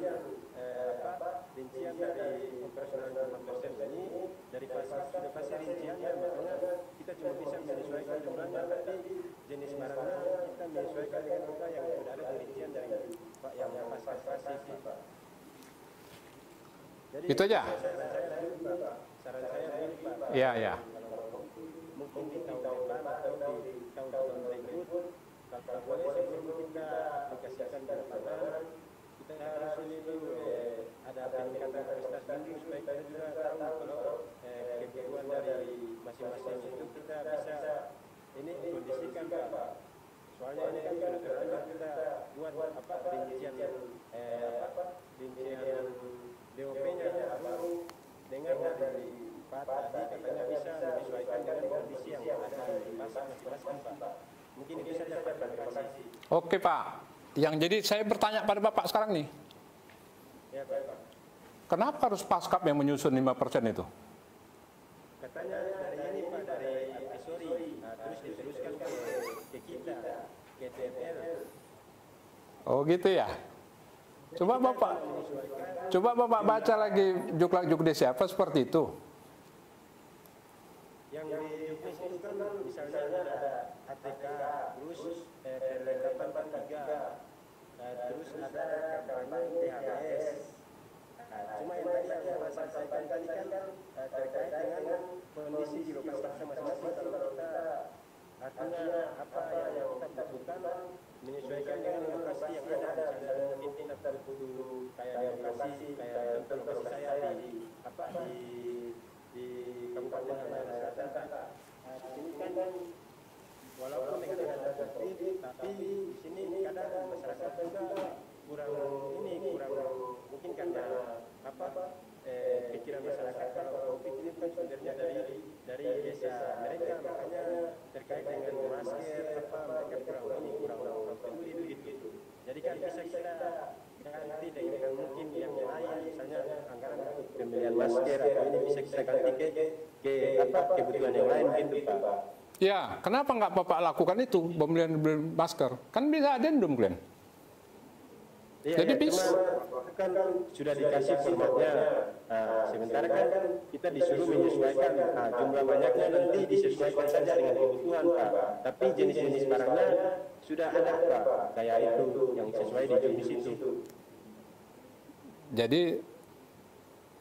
dari operasional 5% ini dari fase rinciannya, makanya kita cuma bisa menyesuaikan jumlahnya, tapi jenis barangnya kita menyesuaikan dengan angka yang sudah ada di rincian dari Pak yang fase Pak. Jadi, itu aja. Saran saya begini Pak. Ya. Mungkin di tahun depan atau di tahun berikut, kalau boleh sebelum kita aplikasikan ke lapangan, kita harus ini dulu ada peningkatan prestasi dulu supaya kita juga tahu kalau kebutuhan dari masing-masing itu kita bisa ini kondisikan Pak. Soalnya ini kan sudah terlanjur kita buat rincian DOP-nya baru dengar dari Pak tadi katanya bisa menyesuaikan dengan kondisi yang ada di masing-masing Pak. Mungkin itu saja Pak. Terima kasih. Oke Pak. Yang jadi saya bertanya pada Bapak sekarang nih. Ya Pak. Kenapa harus Paskap yang menyusun 5% itu? Katanya dari ini Pak, dari Advisory, terus diteruskan ke kita, ke TNL. Oh gitu ya. Coba Bapak baca lagi Juklak Jukdes apa seperti itu. yang di UPS itu kan misalnya ada ATK, terus perlengkapan P3, terus ada kampanye THBS. Cuma yang tadi yang Mas sampaikan tadi kan terkait dengan kondisi di lokasi kita masing-masing. Kalau kita artinya apa yang kita butuhkan menyesuaikan dengan lokasi yang ada. Misalnya mungkin kita butuh kayak lokasi kayak contoh lokasi saya di Kabupaten Halmahera Selatan. Di sini kan walaupun dengan ada tertib, tapi di sini kadang masyarakat juga kurang mungkin karena pikiran masyarakat kalau COVID ini kan sebenarnya dari desa mereka, makanya terkait dengan masker mereka kurang peduli begitu. Jadi kan bisa kita ganti dengan mungkin yang lain, misalnya anggaran pembelian masker atau ini bisa kita ganti ke kebutuhan yang lain gitu Pak. Ya, kenapa nggak Bapak lakukan itu, pembelian masker? Kan bisa adendum, Glenn. Iya, jadi bisa. Kan sudah dikasih formatnya. Sementara kan kita disuruh menyesuaikan jumlah banyaknya nanti disesuaikan saja dengan kebutuhan Pak. Tapi jenis-jenis barangnya sudah ada Pak, kayak itu yang sesuai di jenis itu. Jadi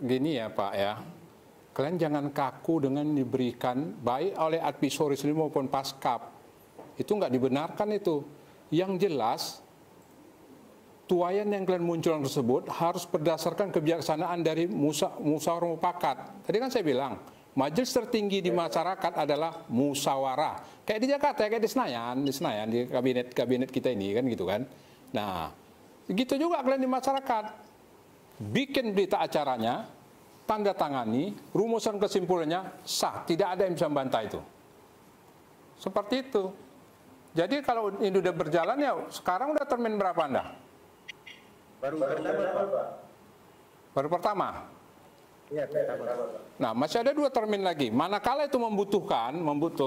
gini ya Pak ya, kalian jangan kaku dengan diberikan baik oleh Advisoris maupun Paskap. Itu nggak dibenarkan itu. Yang jelas tuayan yang kalian munculkan tersebut harus berdasarkan kebijaksanaan dari musyawarah mufakat. Tadi kan saya bilang, majelis tertinggi di masyarakat adalah musyawarah. Kayak di Jakarta, kayak di Senayan di kabinet kita ini kan gitu kan. Nah, gitu juga kalian di masyarakat. Bikin berita acaranya, tanda tangani, rumusan kesimpulannya sah, tidak ada yang bisa membantah itu. Seperti itu. Jadi kalau ini udah berjalan ya, sekarang udah termin berapa Anda? Baru pertama Pak. Baru pertama? Iya, pertama. Nah, masih ada 2 termin lagi. Manakala itu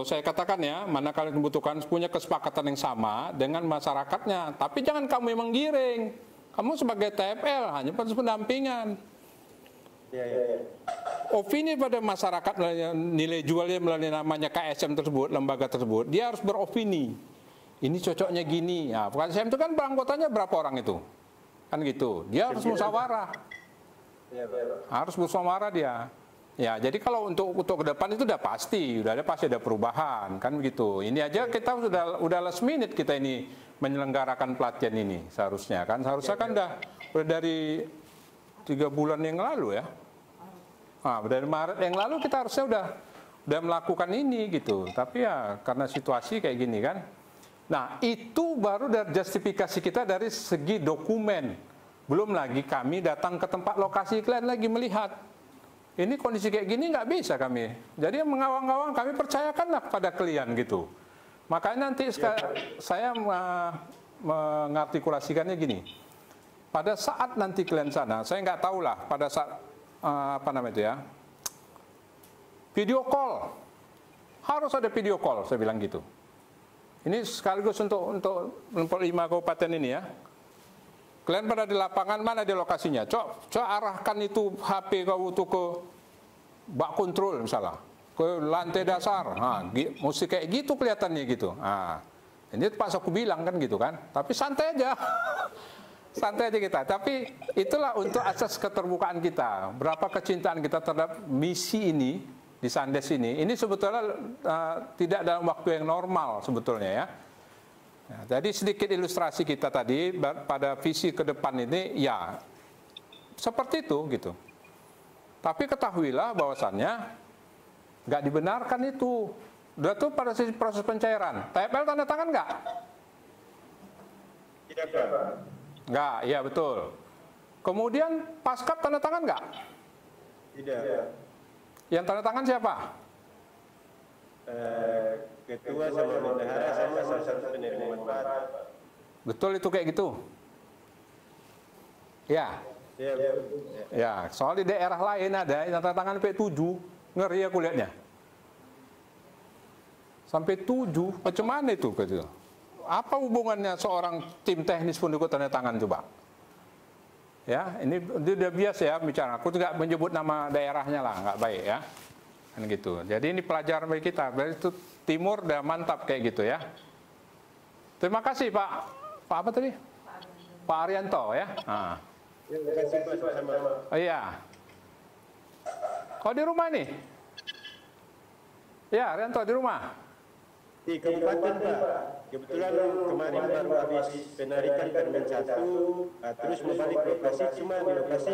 saya katakan ya, manakala itu membutuhkan punya kesepakatan yang sama dengan masyarakatnya. Tapi jangan kamu yang menggiring. Kamu sebagai TFL hanya proses pendampingan. Iya. Opini pada masyarakat nilai jualnya melalui namanya KSM tersebut, lembaga tersebut, dia harus beropini. Ini cocoknya gini. Nah, KSM itu kan anggotanya berapa orang itu? Kan gitu. Dia harus musyawarah. Harus musyawarah dia. Ya, jadi kalau untuk ke depan itu udah pasti ada perubahan, kan begitu. Ini aja kita udah last minute kita ini menyelenggarakan pelatihan ini seharusnya kan udah dari 3 bulan yang lalu ya. Nah, dari Maret yang lalu kita harusnya udah melakukan ini gitu. Tapi ya karena situasi kayak gini kan. Nah, itu baru dari justifikasi kita dari segi dokumen. Belum lagi kami datang ke tempat lokasi kalian lagi melihat. Ini kondisi kayak gini nggak bisa kami. Jadi mengawang-awang kami percayakanlah pada kalian gitu. Makanya nanti saya mengartikulasikannya gini. Pada saat nanti kalian sana, saya nggak tahu lah pada saat video call. Harus ada video call, saya bilang gitu. Ini sekaligus untuk 5 kabupaten ini ya. Kalian pada di lapangan mana di lokasinya? Coba arahkan itu HP kau tuh ke bak kontrol misalnya, ke lantai dasar. Nah, mesti kayak gitu kelihatannya gitu. Nah, ini pas aku bilang kan gitu kan. Tapi santai aja. Santai aja kita. Tapi itulah untuk asas keterbukaan kita. Berapa kecintaan kita terhadap misi ini di Sandes ini. Ini sebetulnya tidak dalam waktu yang normal sebetulnya ya. Nah, jadi sedikit ilustrasi kita tadi pada visi ke depan ini ya seperti itu gitu. Tapi ketahuilah bahwasannya nggak dibenarkan itu. Udah tuh pada sisi proses pencairan. TFL tanda tangan nggak? Tidak Pak. Nggak, iya betul. Kemudian Paskap tanda tangan nggak? Tidak. Yang tanda tangan siapa? Ketua sama bendahara sama salah satu penerima manfaat. Betul itu kayak gitu? Ya. Ya, soal di daerah lain ada yang tanda tangan sampai 7. Ngeri aku lihatnya. Sampai 7, macam mana itu? Apa hubungannya seorang tim teknis pun ikut tanda tangan coba? Ya, ini udah biasa ya bicara. Aku tidak menyebut nama daerahnya lah, nggak baik ya. kan gitu. Jadi ini pelajaran bagi kita. Dari itu timur udah mantap kayak gitu ya. Terima kasih Pak apa tadi? Pak Arianto ya. Nah. Terima kasih Pak, sama-sama. Oh iya. Kau di rumah nih? Ya, Arianto di rumah. Di kabupaten Pak, kebetulan kemarin baru habis penarikan Permen 1, terus mau balik ke lokasi, cuma di lokasi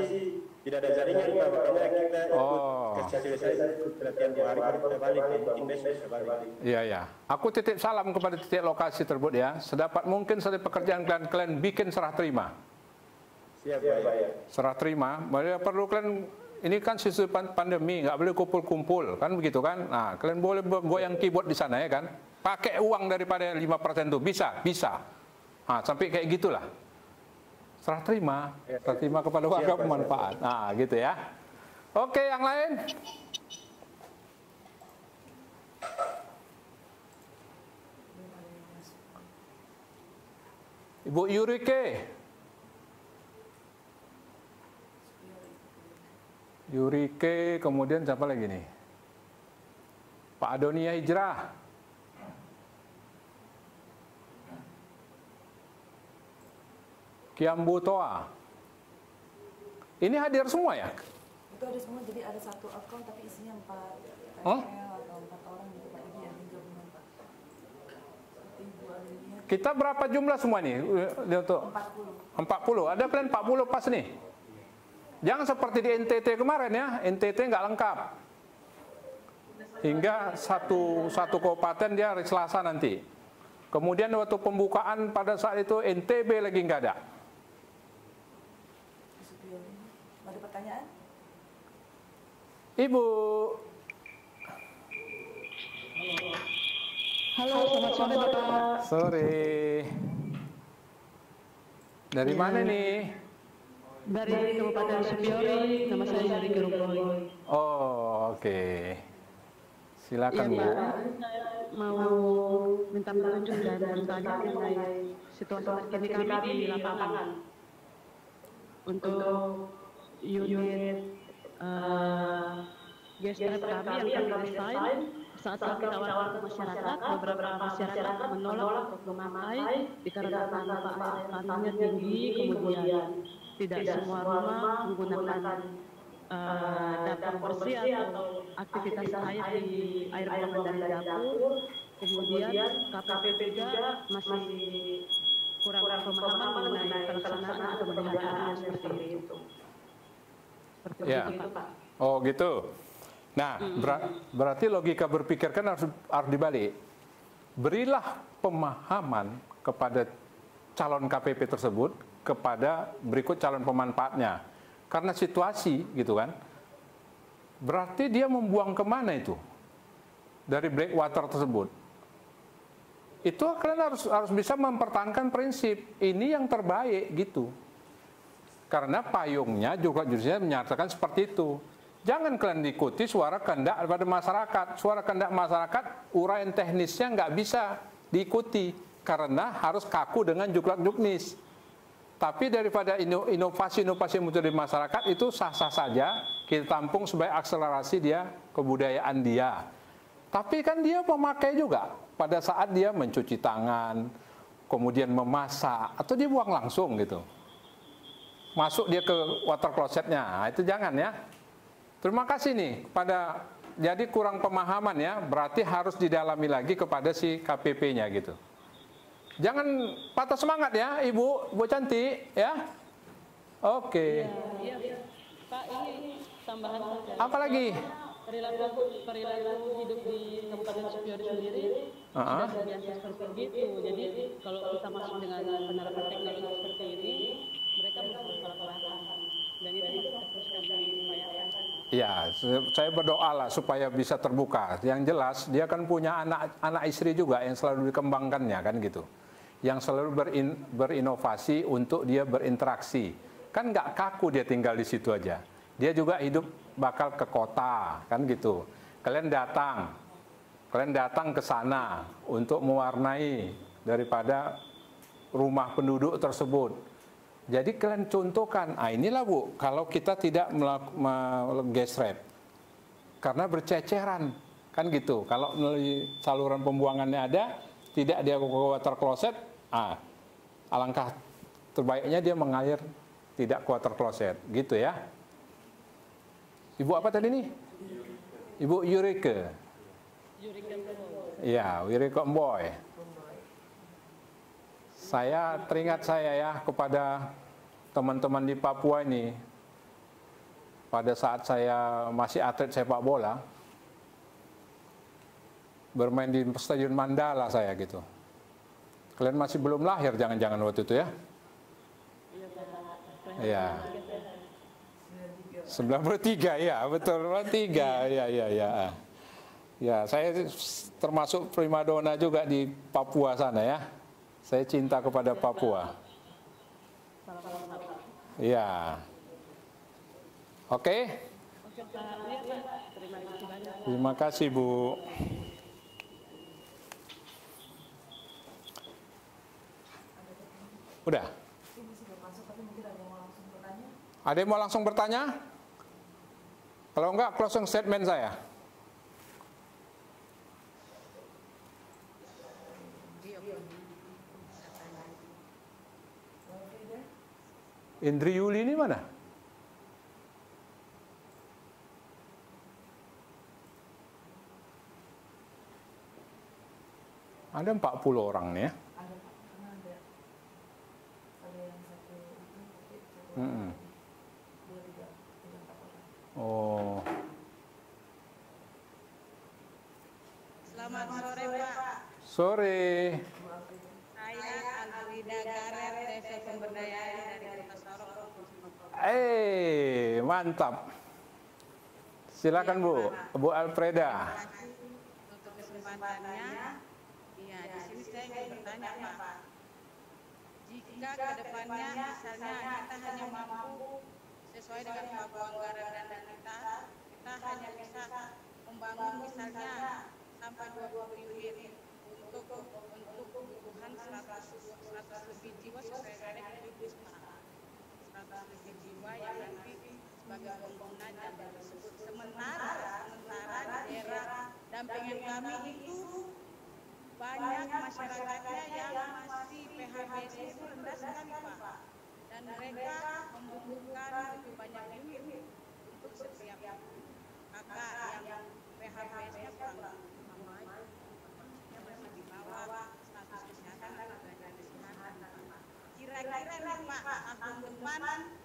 tidak ada jaringan Pak, makanya kita ikut selesai pelatihan 2 hari baru kita balik, mungkin besok bisa balik. Iya, ya. Aku titip salam kepada titik lokasi tersebut ya. Sedapat mungkin selesai pekerjaan kalian bikin serah terima. Siap Pak ya. Serah terima, perlu kalian, ini kan situasi pandemi, nggak boleh kumpul-kumpul, kan begitu kan? Nah, kalian boleh goyang keyboard di sana ya kan? Pakai uang daripada 5% itu, bisa. Nah, sampai kayak gitulah. Serah terima kepada warga pemanfaat. Nah, gitu ya. Oke, yang lain? Ibu Yurike, kemudian siapa lagi nih? Pak Adonia Hijrah. Kiambu Toa. Ini hadir semua ya? Itu ada semua, jadi ada satu akun tapi isinya 4 Hah? atau 4 orang gitu Pak, ini yang gabungan Pak. Seperti Ibu Adelia. Kita berapa jumlah semua nih? Untuk 40. Ada kalian 40 pas nih? Jangan seperti di NTT kemarin ya, NTT nggak lengkap. Hingga satu kabupaten dia hari Selasa nanti. Kemudian waktu pembukaan pada saat itu NTB lagi nggak ada. Ada pertanyaan? Ibu. Halo, selamat sore Bapak. Sore. Dari mana nih? Dari Kabupaten Supiori, nama saya Yuri Gerumboy. Oh, oke. Silakan Bu. Pak, mau minta petunjuk dan bertanya mengenai situasi terkini kami di lapangan. Untuk unit GSTF kami yang kami desain, saat kami tawarkan ke masyarakat, beberapa masyarakat menolak untuk memakai dikarenakan air tanahnya tinggi, kemudian tidak semua rumah menggunakan dapur bersih atau aktivitas air di air buangan dari dapur. Kemudian KPP juga masih kurang pemahaman mengenai pelaksanaan atau pemeliharaannya seperti itu. Seperti itu Pak. Oh gitu. Nah, berarti logika berpikir kan harus dibalik. Berilah pemahaman kepada calon KPP tersebut kepada berikut calon pemanfaatnya. Karena situasi gitu kan. Berarti dia membuang kemana itu? Dari breakwater tersebut. Itu kalian harus bisa mempertahankan prinsip ini yang terbaik gitu. Karena payungnya juga justru menyatakan seperti itu. Jangan kalian diikuti suara kehendak daripada masyarakat. Suara kehendak masyarakat, uraian teknisnya nggak bisa diikuti. Karena harus kaku dengan juklak-juknis. Tapi daripada inovasi-inovasi yang muncul di masyarakat itu sah-sah saja. Kita tampung sebagai akselerasi dia, kebudayaan dia. Tapi kan dia pemakai juga. Pada saat dia mencuci tangan, kemudian memasak, atau dia buang langsung gitu. Masuk dia ke water closetnya, nah, itu jangan ya. Terima kasih nih jadi kurang pemahaman ya, berarti harus didalami lagi kepada si KPP-nya gitu. Jangan patah semangat ya, Ibu cantik ya. Oke. Iya. Pak, ini tambahan saja. Apa lagi? Perilaku hidup di Kabupaten Supiori sendiri sudah terbiasa seperti itu. Jadi kalau kita masuk dengan penerapan teknologi seperti ini, mereka berkolaborasi. Dan itu masih terus kami upayakan. Ya, saya berdoa lah supaya bisa terbuka. Yang jelas dia kan punya anak istri juga yang selalu dikembangkannya kan gitu. Yang selalu berinovasi untuk dia berinteraksi. Kan nggak kaku dia tinggal di situ aja. Dia juga hidup bakal ke kota kan gitu. Kalian datang ke sana untuk mewarnai daripada rumah penduduk tersebut. Jadi kalian contohkan, inilah Bu, kalau kita tidak melakukan gesrep, karena berceceran, kan gitu. Kalau melalui saluran pembuangannya ada, tidak dia ke water closet, alangkah terbaiknya dia mengalir tidak ke water closet, gitu ya. Ibu apa tadi nih? Ibu Yurike. Iya, Yurike Mboy. Saya teringat ya kepada teman-teman di Papua ini. Pada saat saya masih atlet sepak bola, bermain di Stadion Mandala saya gitu. Kalian masih belum lahir jangan-jangan waktu itu ya? Iya. 93 ya, betul 93. Ya. Ya, saya termasuk primadona juga di Papua sana ya. Saya cinta kepada Papua. Iya. Oke. Terima kasih, Bu. Udah. Ada yang mau langsung bertanya? Kalau enggak, closing statement saya. Indri Yuli ini mana? Ada 40 orang nih ya. Oh. Selamat sore, Pak. Sore. Saya Alfrida Garet, Desa Sumberdaya dari Kota Sorong. Mantap. Silakan Bu, Bu Alfreda. Untuk kesempatannya. Iya, di sini saya ingin bertanya, Pak. Jika ke depannya misalnya kita hanya mampu sesuai dengan kemampuan anggaran dana kita hanya bisa membangun misalnya sampai 20 unit untuk kebutuhan 100 lebih jiwa sesuai dengan Wisma. 100 lebih jiwa yang nanti sebagai pengguna jabatan tersebut. Sementara di daerah dampingan kami itu banyak masyarakatnya yang masih PHBS itu rendah sekali, Pak. Dan mereka membutuhkan lebih banyak unit untuk setiap kakak yang PHBS-nya kurang baik, masih di bawah status kesehatan atau derajat kesehatan. Kira-kira nih Pak, tahun depan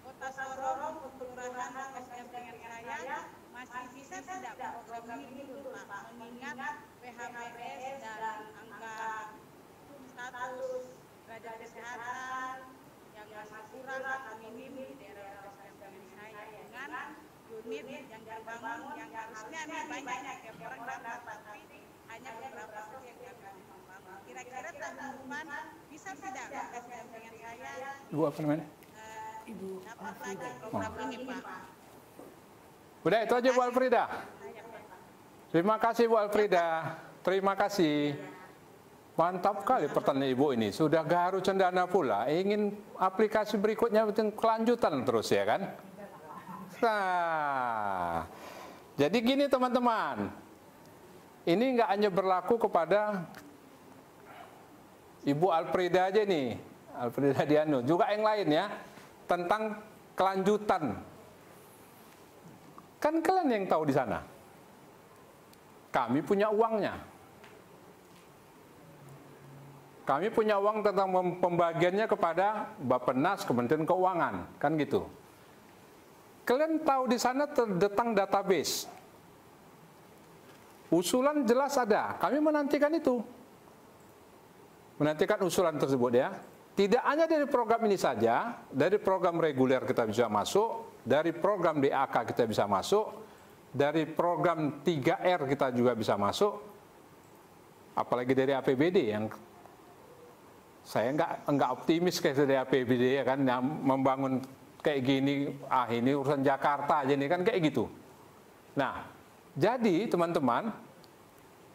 Kota Sorong, Kelurahan Bekas Dampingan saya masih bisa tidak program ini dulu Pak, mengingat PHBS dan angka status derajat kesehatan yang masih kurang atau minim di daerah Bekas Dampingan saya dengan unit yang dibangun yang harusnya nih banyak yang orang dapat tapi hanya beberapa saja yang akan dibangun. Kira-kira tahun depan bisa tidak Bekas Dampingan saya? Ibu apa namanya? Ibu dapat lagi program ini Pak. Udah itu aja Bu Alfrida. Terima kasih Bu Alfrida. Terima kasih. Mantap kali pertanyaan Ibu ini. Sudah garu cendana pula. Ingin aplikasi berikutnya kelanjutan terus ya kan? Nah, jadi gini teman-teman. Ini nggak hanya berlaku kepada Ibu Alfrida aja nih. Alfrida Dianu. Juga yang lain ya. Tentang kelanjutan. Kan kalian yang tahu di sana. Kami punya uangnya. Kami punya uang tentang pembagiannya kepada Bappenas, Kementerian Keuangan, kan gitu. Kalian tahu di sana tentang database. Usulan jelas ada. Kami menantikan itu. Menantikan usulan tersebut ya. Tidak hanya dari program ini saja, dari program reguler kita bisa masuk, dari program DAK kita bisa masuk, dari program 3R kita juga bisa masuk, apalagi dari APBD yang saya nggak optimis kayak dari APBD ya kan, yang membangun kayak gini, ini urusan Jakarta aja nih kan kayak gitu. Nah, jadi teman-teman,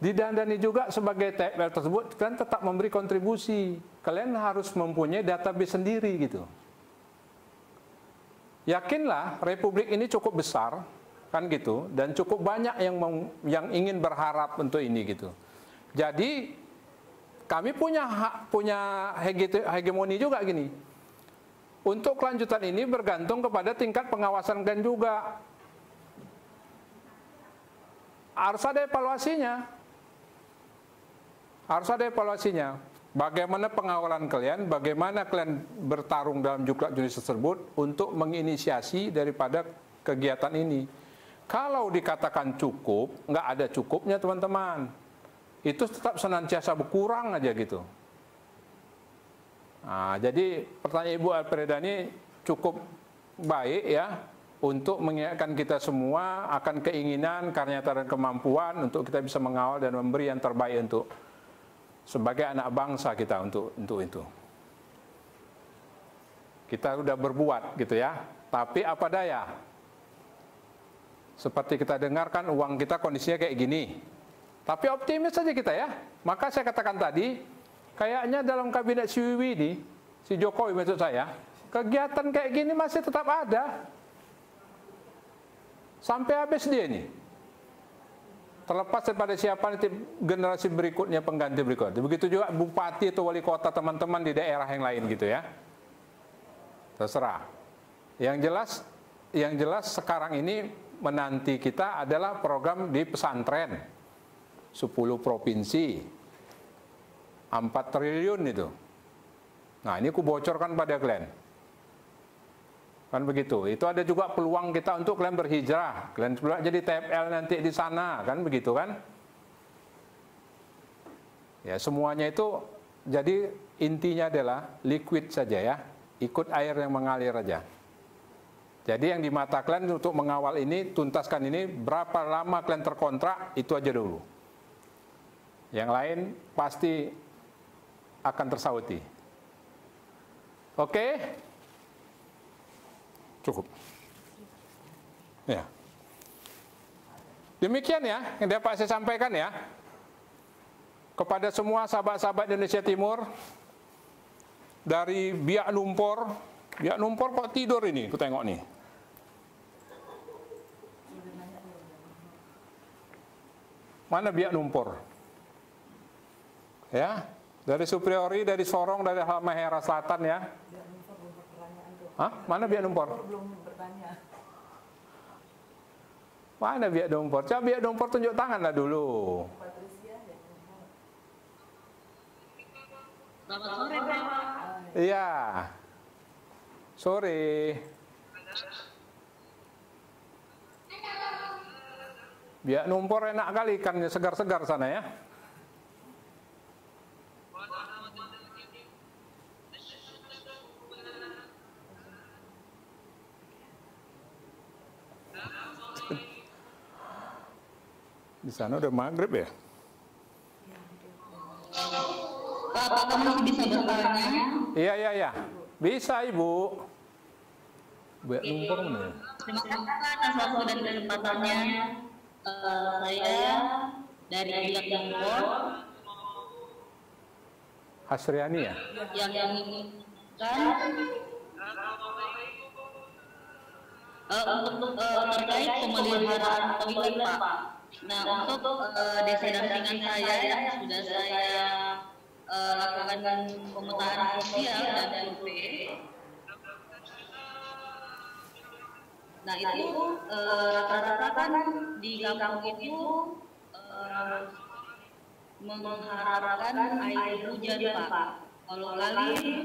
didandani juga sebagai TPL tersebut, kalian tetap memberi kontribusi. Kalian harus mempunyai database sendiri gitu. Yakinlah Republik ini cukup besar, kan gitu. Dan cukup banyak yang ingin berharap untuk ini gitu. Jadi kami punya hegemoni juga gini. Untuk kelanjutan ini bergantung kepada tingkat pengawasan kalian juga. Harus ada evaluasinya. Harus ada evaluasinya. Bagaimana pengawalan kalian, bagaimana kalian bertarung dalam juklak jenis tersebut untuk menginisiasi daripada kegiatan ini. Kalau dikatakan cukup, nggak ada cukupnya teman-teman. Itu tetap senantiasa berkurang aja gitu. Nah, jadi pertanyaan Ibu Alfreda ini cukup baik ya untuk mengingatkan kita semua akan keinginan, karya dan kemampuan untuk kita bisa mengawal dan memberi yang terbaik untuk sebagai anak bangsa kita untuk itu. Kita sudah berbuat gitu ya, tapi apa daya? Seperti kita dengarkan uang kita kondisinya kayak gini. Tapi optimis saja kita ya. Maka saya katakan tadi, kayaknya dalam kabinet si Wiwi ini, si Jokowi maksud saya, kegiatan kayak gini masih tetap ada. Sampai habis dia ini. Terlepas daripada siapa nanti generasi berikutnya, pengganti berikutnya. Begitu juga bupati atau wali kota teman-teman di daerah yang lain gitu ya. Terserah. Yang jelas sekarang ini menanti kita adalah program di pesantren. 10 provinsi. 4 triliun itu. Nah, ini aku bocorkan pada kalian. Kan begitu. Itu ada juga peluang kita untuk kalian berhijrah. Kalian juga jadi TFL nanti di sana, kan begitu kan? Ya, semuanya itu jadi intinya adalah liquid saja ya. Ikut air yang mengalir aja. Jadi yang di mata kalian untuk mengawal ini, tuntaskan ini, berapa lama kalian terkontrak, itu aja dulu. Yang lain pasti akan tersauti. Oke? Cukup. Ya. Demikian ya yang dapat saya sampaikan ya. Kepada semua sahabat-sahabat Indonesia Timur, dari Biak Numpor kok tidur ini, aku tengok nih. Mana Biak Numpor? Ya, dari Supriori, dari Sorong, dari Halmahera Selatan ya. Hah? Mana Biak Numpor? Belum bertanya. Mana Biak Numpor? Coba Biak Numpor tunjuk tangan lah dulu. Selamat sore, Pak. Iya. Sore. Biak Numpor enak kali ikannya, segar-segar sana ya. Di sana udah maghrib ya? Pak, apakah masih bisa bertanya? Iya. Bisa, Ibu. Biak Numpor mana ya? Terima kasih atas waktu dan kesempatannya. Saya dari Biak Numpor. Hasriani ya? Yang menginginkan untuk terkait pemeliharaan toilet, Pak. Nah, untuk desa dampingan saya yang sudah saya lakukan pemetaan sosial dan survei. Nah, itu rata-rata kan di kampung itu mengharapkan air hujan, Pak. Kalau kali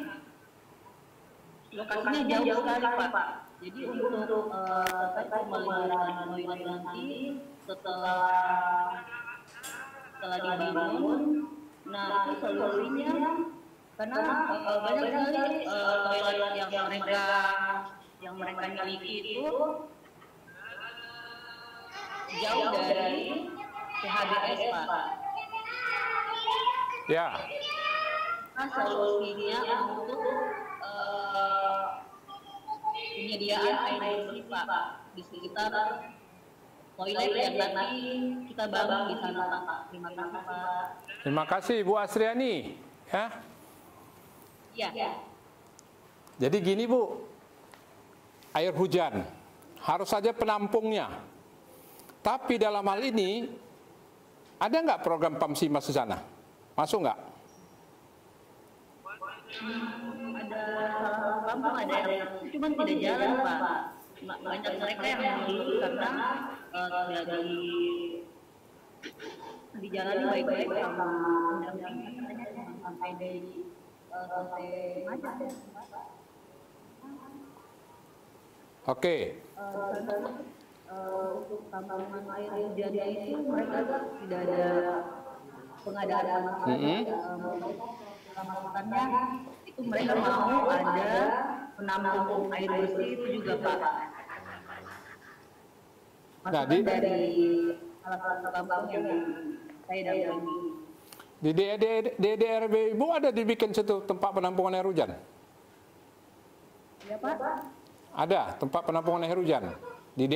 lokasinya jauh sekali, Pak. Jadi untuk pemeliharaan toilet nanti setelah dibangun, nah itu solusinya karena banyak sekali toilet yang mereka miliki itu jauh dari PHBS, Pak. Ya. Nah, solusinya untuk penyediaan air bersih, Pak, di sekitar toilet yang nanti kita bangun di sana, Pak. Terima kasih, Pak. Terima kasih Bu Asriani ya. Iya. Jadi gini Bu, air hujan harus saja penampungnya Tapi dalam hal ini, ada nggak program Pamsimas di sana? Masuk nggak? Ada kampung ada yang cuma tidak jalan Pak. Banyak mereka yang mengeluh karena tidak dijalani baik-baik sama pendamping katanya sampai dari selesai macam. Oke. Untuk tampungan air hujan itu mereka tidak ada pengadaan masukannya itu mereka mau ada penampung air bersih itu juga Pak. Masukan dari salah satu kampung yang saya dampingi. Di DRB Ibu ada dibikin situ tempat penampungan air hujan? Ya Pak. Ada tempat penampungan air hujan di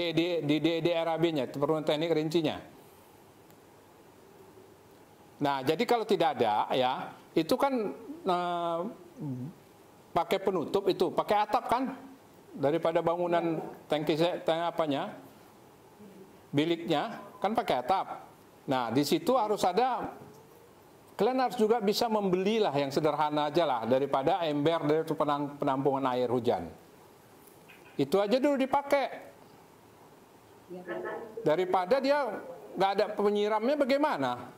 DRB-nya, perluan teknik rincinya. Nah, jadi kalau tidak ada ya, itu kan pakai penutup itu, pakai atap kan, daripada bangunan tangki apanya, biliknya kan pakai atap. Nah, di situ harus ada, kalian harus juga bisa membelilah yang sederhana aja lah daripada ember dari penampungan air hujan. Itu aja dulu dipakai. Daripada dia nggak ada penyiramnya bagaimana?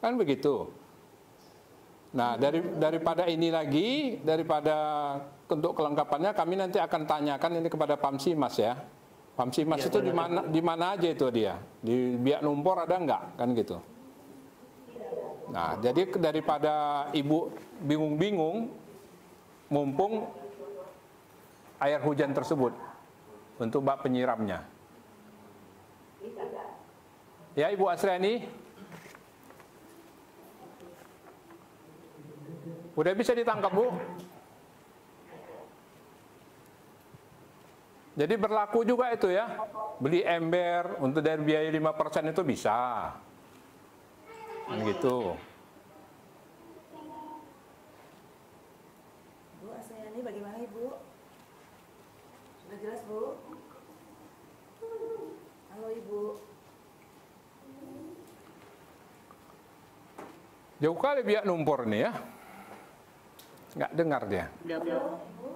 Kan begitu. Nah, daripada ini lagi, daripada untuk kelengkapannya kami nanti akan tanyakan ini kepada Pamsimas ya. Pamsimas ya, itu di mana aja itu dia? Di Biak Lumpur ada nggak? Kan gitu. Nah, jadi daripada Ibu bingung-bingung, mumpung air hujan tersebut untuk bak penyiramnya. Ya, Ibu Asriani, udah bisa ditangkap Bu? Jadi berlaku juga itu ya, beli ember untuk dari biaya 5% itu bisa, gitu. Bu Asriani, bagaimana Ibu? Sudah jelas Bu? Halo Ibu. Jauh kali Biak Lumpur nih ya, nggak dengar dia.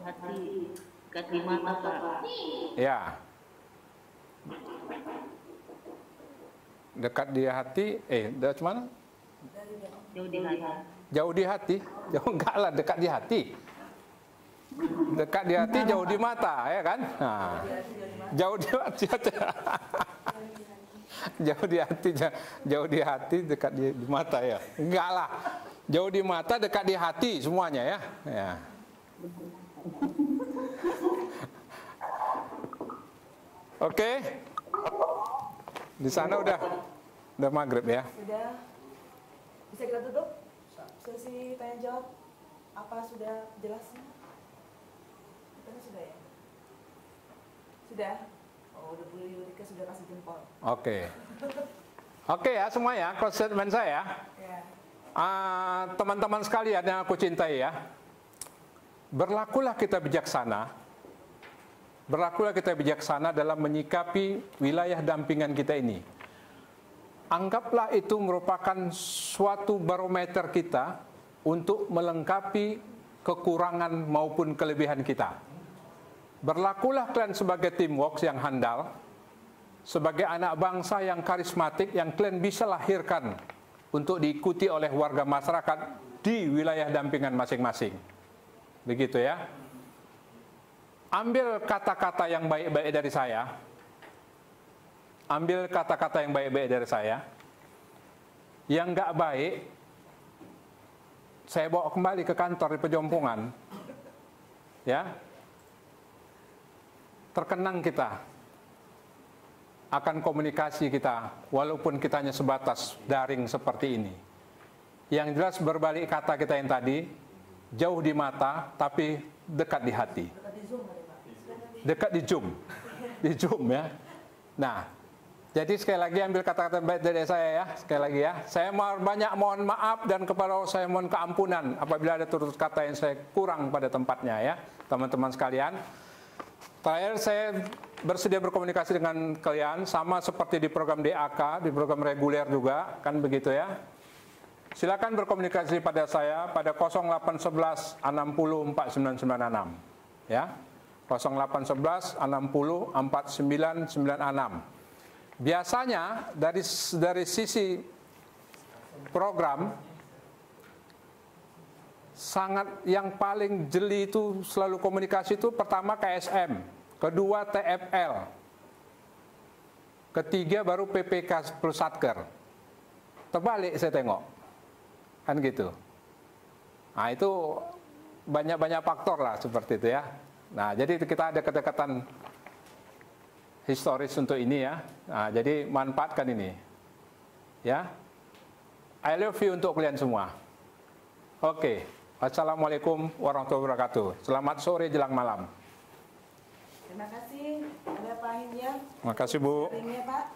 Hati kasih mata Pak. Ya, dekat di hati, dekat mana? Jauh di hati. Jauh di hati, jauh enggak lah, dekat di hati. Dekat di hati, jauh di mata, ya kan? Nah, jauh di hati, jauh di hati, dekat di mata ya. Enggak lah, jauh di mata, dekat di hati semuanya ya. Ya. Oke, di sana udah maghrib ya. Sudah, bisa kita tutup sesi tanya jawab. Apa sudah jelasnya? Katanya sudah ya? Sudah? Oh, udah Bu Yurika sudah kasih jempol. Oke. Oke ya semuanya, close statement saya. Ya. Teman-teman sekalian yang aku cintai ya, berlakulah kita bijaksana. Berlakulah kita bijaksana dalam menyikapi wilayah dampingan kita ini. Anggaplah itu merupakan suatu barometer kita untuk melengkapi kekurangan maupun kelebihan kita. Berlakulah kalian sebagai teamwork yang handal, sebagai anak bangsa yang karismatik yang kalian bisa lahirkan untuk diikuti oleh warga masyarakat di wilayah dampingan masing-masing. Begitu ya. Ambil kata-kata yang baik-baik dari saya. Ambil kata-kata yang baik-baik dari saya. Yang nggak baik, saya bawa kembali ke kantor di Pejompongan. Ya. Terkenang kita akan komunikasi kita, walaupun kita hanya sebatas daring seperti ini. Yang jelas berbalik kata kita yang tadi, jauh di mata, tapi dekat di hati. Dekat di Zoom. Di Zoom ya. Nah, jadi sekali lagi ambil kata-kata baik dari saya ya. Sekali lagi ya. Saya banyak mohon maaf dan kepada Allah saya mohon keampunan apabila ada turut kata yang saya kurang pada tempatnya ya. Teman-teman sekalian. Terakhir saya bersedia berkomunikasi dengan kalian sama seperti di program DAK, di program reguler juga, kan begitu ya. Silakan berkomunikasi pada saya pada 0811 60 4996 ya. 0811 60 4996. Biasanya dari sisi program sangat yang paling jeli itu selalu komunikasi itu pertama KSM, kedua TFL, ketiga baru PPK plus Satker. Terbalik saya tengok, kan gitu. Nah itu banyak faktor lah seperti itu ya. Nah jadi kita ada kedekatan historis untuk ini ya. Nah jadi manfaatkan ini, ya. I love you untuk kalian semua. Oke. Assalamualaikum warahmatullahi wabarakatuh. Selamat sore jelang malam. Terima kasih. Ada Pak Himyar. Terima kasih Bu. Sharingnya, Pak.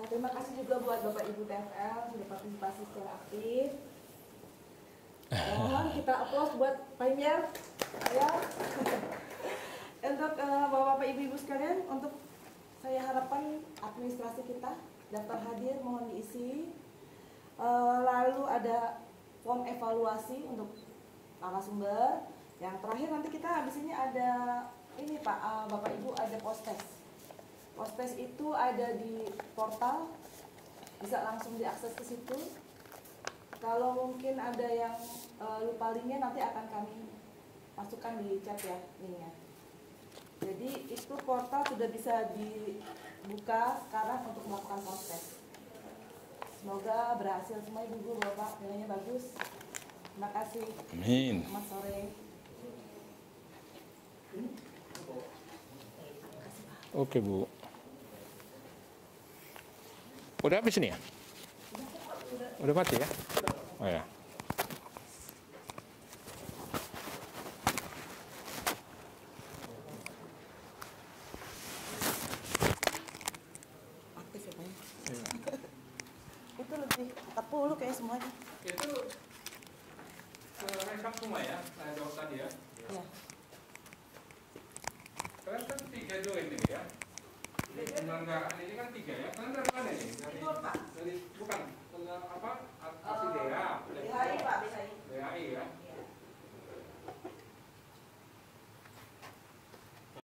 Terima kasih juga buat Bapak Ibu TFL sudah partisipasi secara aktif. Mohon kita aplaus buat Pak Himyar. Ya. Untuk Bapak Ibu sekalian, untuk saya harapkan administrasi kita daftar hadir mohon diisi. Lalu ada form evaluasi untuk narasumber. Yang terakhir nanti kita habis ini ada ini Pak, Bapak Ibu ada post-test. Post-test itu ada di portal, bisa langsung diakses ke situ. Kalau mungkin ada yang lupa linknya nanti akan kami masukkan di chat ya linknya. Jadi itu portal sudah bisa dibuka sekarang untuk melakukan post-test. Semoga berhasil semua Ibu Bapak, nilainya bagus. Terima kasih. Amin. Selamat sore. Oke Bu. Udah habis nih ya? Udah mati ya? Oh ya. Aktif ya Pak? Itu lebih 40 kayak semuanya. Itu rekap semua ya, saya jawab tadi ya. Ya. Kalian kan 3 join ini ya. Penyelenggaraan ini kan 3 ya. Kalian dari mana ini?